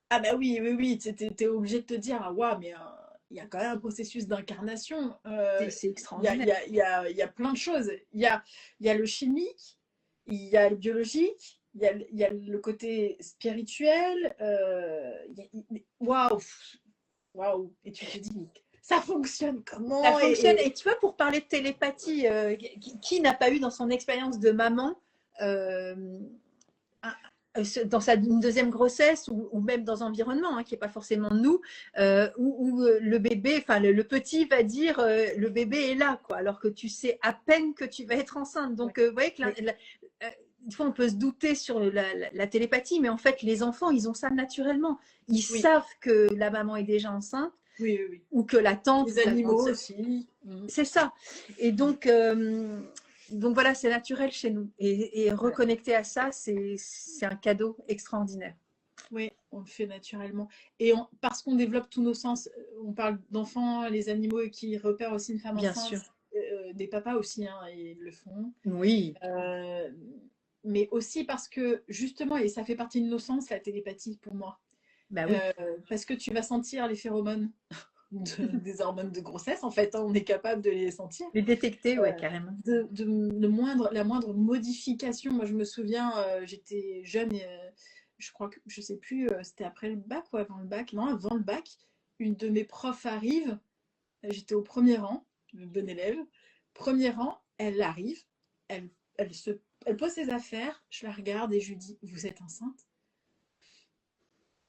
Ah bah oui, oui, oui, t'es obligé de te dire, ah waouh, mais il y a quand même un processus d'incarnation. c'est Il y a, il y extraordinaire. a, il y a, il y a plein de choses. Il y a le chimique, il y a le biologique, il y a le côté spirituel. Waouh, waouh. Et tu te dis, mais ça fonctionne Ça comment? fonctionne. Et tu vois, pour parler de télépathie, qui n'a pas eu dans son expérience de maman euh, dans une deuxième grossesse ou même dans un environnement hein, qui n'est pas forcément nous, où le bébé, enfin le petit va dire le bébé est là, quoi, alors que tu sais à peine que tu vas être enceinte. Ouais, Donc, vous voyez que oui, une fois on peut se douter sur la télépathie, mais en fait, les enfants, ils ont ça naturellement. Ils oui, savent que la maman est déjà enceinte oui, oui, oui. ou que la tante Les ou la grande animaux sœur. aussi. Mm. C'est ça. Et donc voilà, c'est naturel chez nous. Et Ouais. reconnecter à ça, c'est un cadeau extraordinaire. Oui, on le fait naturellement. Parce qu'on développe tous nos sens, on parle d'enfants, les animaux qui repèrent aussi une femme Bien enceinte, sûr. des papas aussi, hein, ils le font. Oui. Euh, mais aussi parce que, justement, et ça fait partie de nos sens, la télépathie pour moi. Bah oui. Euh, Parce que tu vas sentir les phéromones des hormones de grossesse, en fait, hein, on est capable de les sentir. Les détecter, ouais, Euh, carrément. la moindre modification. Moi, je me souviens, j'étais jeune, et, je crois que, je sais plus, c'était après le bac ou avant le bac. Non, avant le bac, une de mes profs arrive. J'étais au premier rang, le bon élève. Premier rang, elle arrive, elle, elle, se, elle pose ses affaires, je la regarde et je lui dis, vous êtes enceinte?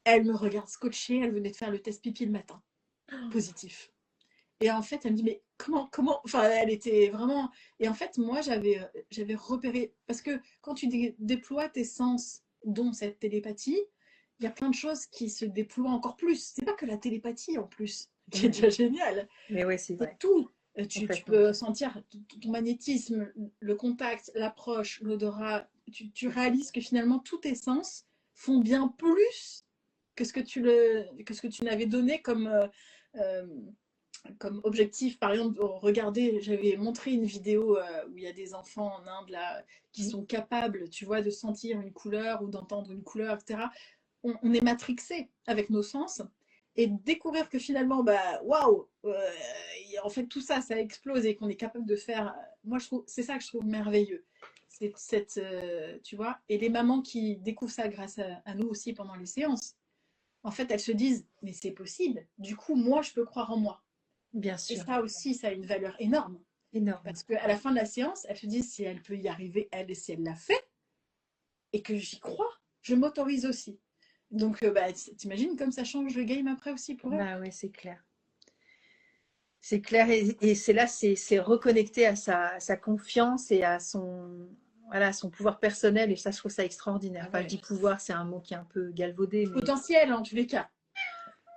Elle me regarde scotchée, elle venait de faire le test pipi le matin, positif. Et en fait, elle me dit, mais enfin, elle était vraiment. Et en fait, moi, j'avais repéré. Parce que quand tu déploies tes sens, dont cette télépathie, il y a plein de choses qui se déploient encore plus. C'est pas que la télépathie en plus, qui est déjà géniale. Mais ouais, c'est C'est vrai. tout. Tu Complètement. peux sentir ton magnétisme, le contact, l'approche, l'odorat. Tu réalises que finalement, tous tes sens font bien plus que ce que tu n'avais donné euh, comme objectif, par exemple, regardez, j'avais montré une vidéo où il y a des enfants en Inde là, qui sont capables, tu vois, de sentir une couleur ou d'entendre une couleur, etc. On est matrixé avec nos sens et découvrir que finalement, bah, waouh, en fait, tout ça, ça explose et qu'on est capable de faire. Moi, je trouve, c'est ça que je trouve merveilleux. C'est cette, tu vois, et les mamans qui découvrent ça grâce à nous aussi pendant les séances, en fait, elles se disent, mais c'est possible. Du coup, moi, je peux croire en moi. Bien Et sûr. ça aussi, ça a une valeur énorme. Énorme. Parce qu'à la fin de la séance, elle se dit si elle peut y arriver, elle, et si elle l'a fait, et que j'y crois, je m'autorise aussi. Donc, bah, t'imagines comme ça change le game après aussi pour eux. Bah ouais, c'est clair. C'est clair. Et c'est là, c'est reconnecter à sa confiance et à voilà, son pouvoir personnel. Et ça, je trouve ça extraordinaire. Ah Enfin, je ouais. dis pouvoir, c'est un mot qui est un peu galvaudé, mais Potentiel, en tous les cas.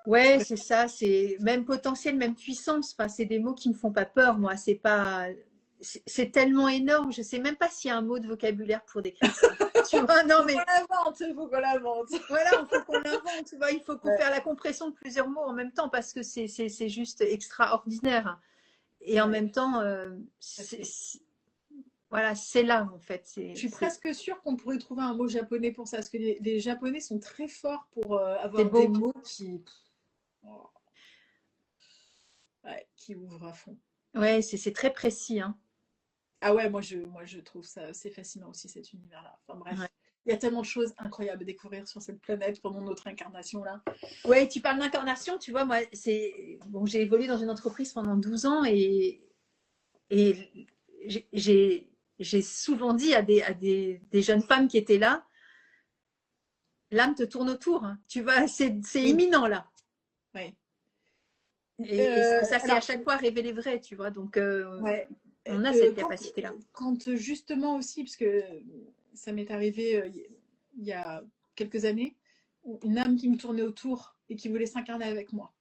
ouais, c'est ça, c'est même potentiel, même puissance. Enfin, c'est des mots qui me font pas peur, moi. C'est pas, c'est tellement énorme. Je sais même pas s'il y a un mot de vocabulaire pour décrire ça. Tu vois, non, Faut qu'on mais l'invente, faut qu'on l'invente. voilà, il faut qu'on l'invente. Tu vois, il faut qu'on Ouais, fasse la compression de plusieurs mots en même temps parce que c'est juste extraordinaire. Et en ouais, même temps, ça, c'est Voilà, c'est là en fait. Je suis presque sûre qu'on pourrait trouver un mot japonais pour ça, parce que les Japonais sont très forts pour c'est avoir des beau. mots oh, ouais, qui ouvrent à fond. Ouais, c'est très précis, hein. Ah ouais, moi je trouve ça assez fascinant aussi, cet univers-là. Enfin Ouais. bref, il y a tellement de choses incroyables à découvrir sur cette planète pendant notre incarnation là. Ouais, tu parles d'incarnation, tu vois, moi, bon, j'ai évolué dans une entreprise pendant 12 ans et j'ai souvent dit des jeunes femmes qui étaient là, l'âme te tourne autour, hein. Tu vois, c'est Oui, imminent là. ouais. Et ça s'est à Alors, chaque fois révélé vrai, tu vois. Donc, ouais. on a cette Quand, capacité-là. quand justement aussi, parce que ça m'est arrivé il y a quelques années, une âme qui me tournait autour et qui voulait s'incarner avec moi.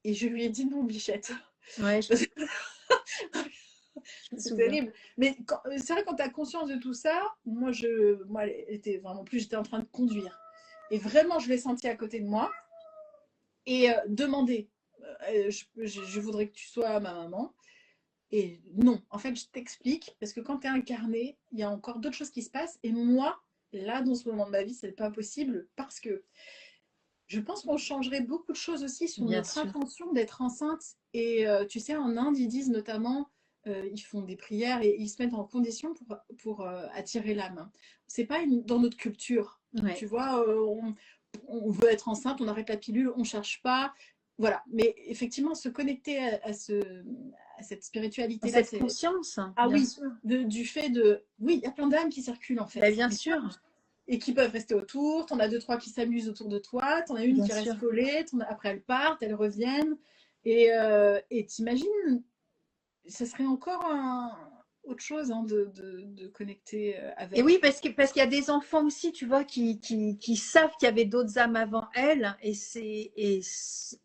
Et je lui ai dit non, bichette. Ouais, je me C'est souviens. terrible. Mais c'est vrai, quand tu as conscience de tout ça, moi, était vraiment plus, j'étais en train de conduire. Et vraiment, je l'ai senti à côté de moi. Et demander, je voudrais que tu sois ma maman. Et non, en fait, je t'explique, parce que quand tu es incarné, il y a encore d'autres choses qui se passent. Et moi, là, dans ce moment de ma vie, c'est pas possible parce que je pense qu'on changerait beaucoup de choses aussi sur Bien notre sûr. intention d'être enceinte. Et tu sais, en Inde, ils disent notamment, ils font des prières et ils se mettent en condition pour attirer l'âme. C'est pas dans notre culture. Ouais. Tu vois, on veut être enceinte, on arrête la pilule, on cherche pas. Voilà. Mais effectivement, se connecter à cette spiritualité-là, Cette c'est. conscience, Ah bien oui, sûr. du fait de. Oui, il y a plein d'âmes qui circulent en Ben, fait. bien Mais sûr, et qui peuvent rester autour. T'en as deux, trois qui s'amusent autour de toi. T'en as une bien qui sûr. reste collée. Après, elles partent, elles reviennent. Et t'imagines, ça serait encore autre chose hein, de connecter Et oui, avec. parce qu'il y a des enfants aussi, tu vois, qui savent qu'il y avait d'autres âmes avant elles,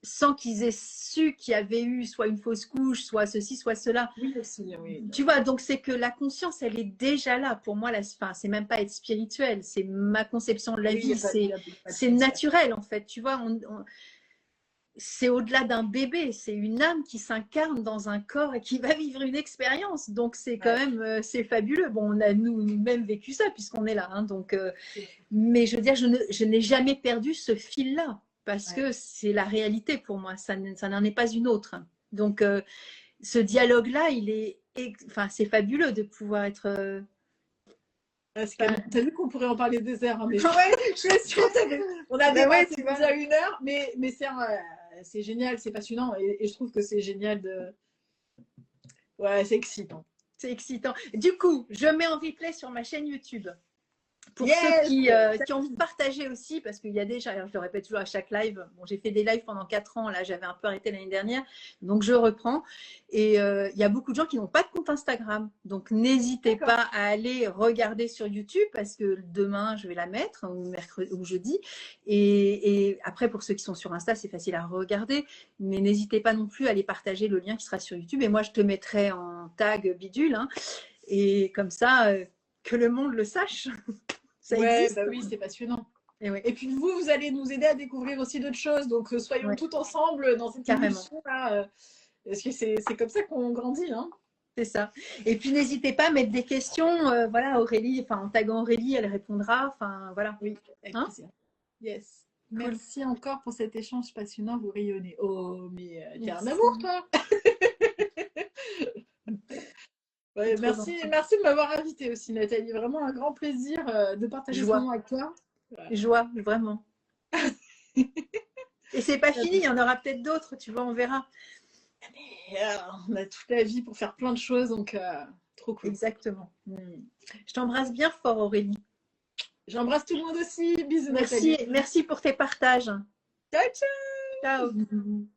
sans qu'ils aient su qu'il y avait eu soit une fausse couche, soit ceci, soit cela. Oui, aussi, oui. Tu vois, donc c'est que la conscience, elle est déjà là. Pour moi, enfin, c'est même pas être spirituel, c'est ma conception de la Oui, il n'y vie, a pas, y a pas de c'est frontières. naturel en fait. Tu vois, c'est au-delà d'un bébé, c'est une âme qui s'incarne dans un corps et qui va vivre une expérience. Donc c'est quand Ouais. même, c'est fabuleux. Bon, on a nous-mêmes vécu ça puisqu'on est là. Hein, donc, mais je veux dire, je n'ai jamais perdu ce fil-là parce Ouais. que c'est la réalité pour moi. Ça n'en est pas une autre. Donc ce dialogue-là, enfin, c'est fabuleux de pouvoir être. C'est canon. T'as vu qu'on pourrait en parler des heures, hein, mais Ouais, je je suis. crois on a Ben ouais, dépassé tu vois. déjà 1 heure, mais c'est génial, c'est passionnant et je trouve que c'est génial de. Ouais, c'est excitant. C'est excitant. Du coup, je mets en replay sur ma chaîne YouTube. Pour ceux Yes! qui ont envie de partager aussi, parce qu'il y a déjà, alors je le répète toujours à chaque live, bon, j'ai fait des lives pendant 4 ans, là j'avais un peu arrêté l'année dernière, donc je reprends. Et il y a beaucoup de gens qui n'ont pas de compte Instagram, donc n'hésitez D'accord. pas à aller regarder sur YouTube, parce que demain je vais la mettre, ou mercredi ou jeudi. Et après, pour ceux qui sont sur Insta, c'est facile à regarder, mais n'hésitez pas non plus à aller partager le lien qui sera sur YouTube. Et moi, je te mettrai en tag bidule, hein, et comme ça, que le monde le sache. Ça Ouais, existe. bah oui, c'est passionnant. Et ouais, Et puis vous allez nous aider à découvrir aussi d'autres choses. Donc soyons ouais, tous ensemble dans cette carrément. émulsion-là. Parce que c'est comme ça qu'on grandit. Hein. C'est ça. Et puis n'hésitez pas à mettre des questions. Voilà, Aurélie, enfin en taguant Aurélie, elle répondra. Enfin voilà. Oui, avec Hein? plaisir. Yes. Cool. Merci encore pour cet échange passionnant. Vous rayonnez. Oh, mais t'es un Merci. amour, toi. Ouais, Trop merci, gentil. merci de m'avoir invité aussi, Nathalie. Vraiment un grand plaisir de partager ce Joie. moment avec toi. Voilà. Joie, vraiment. Et c'est pas fini, il y en aura peut-être d'autres, tu vois, on verra. Et, on a toute la vie pour faire plein de choses, donc trop cool. Exactement. Je t'embrasse bien fort, Aurélie. J'embrasse tout le monde aussi. Bisous, Merci, Nathalie. merci pour tes partages. Ciao, ciao. Ciao.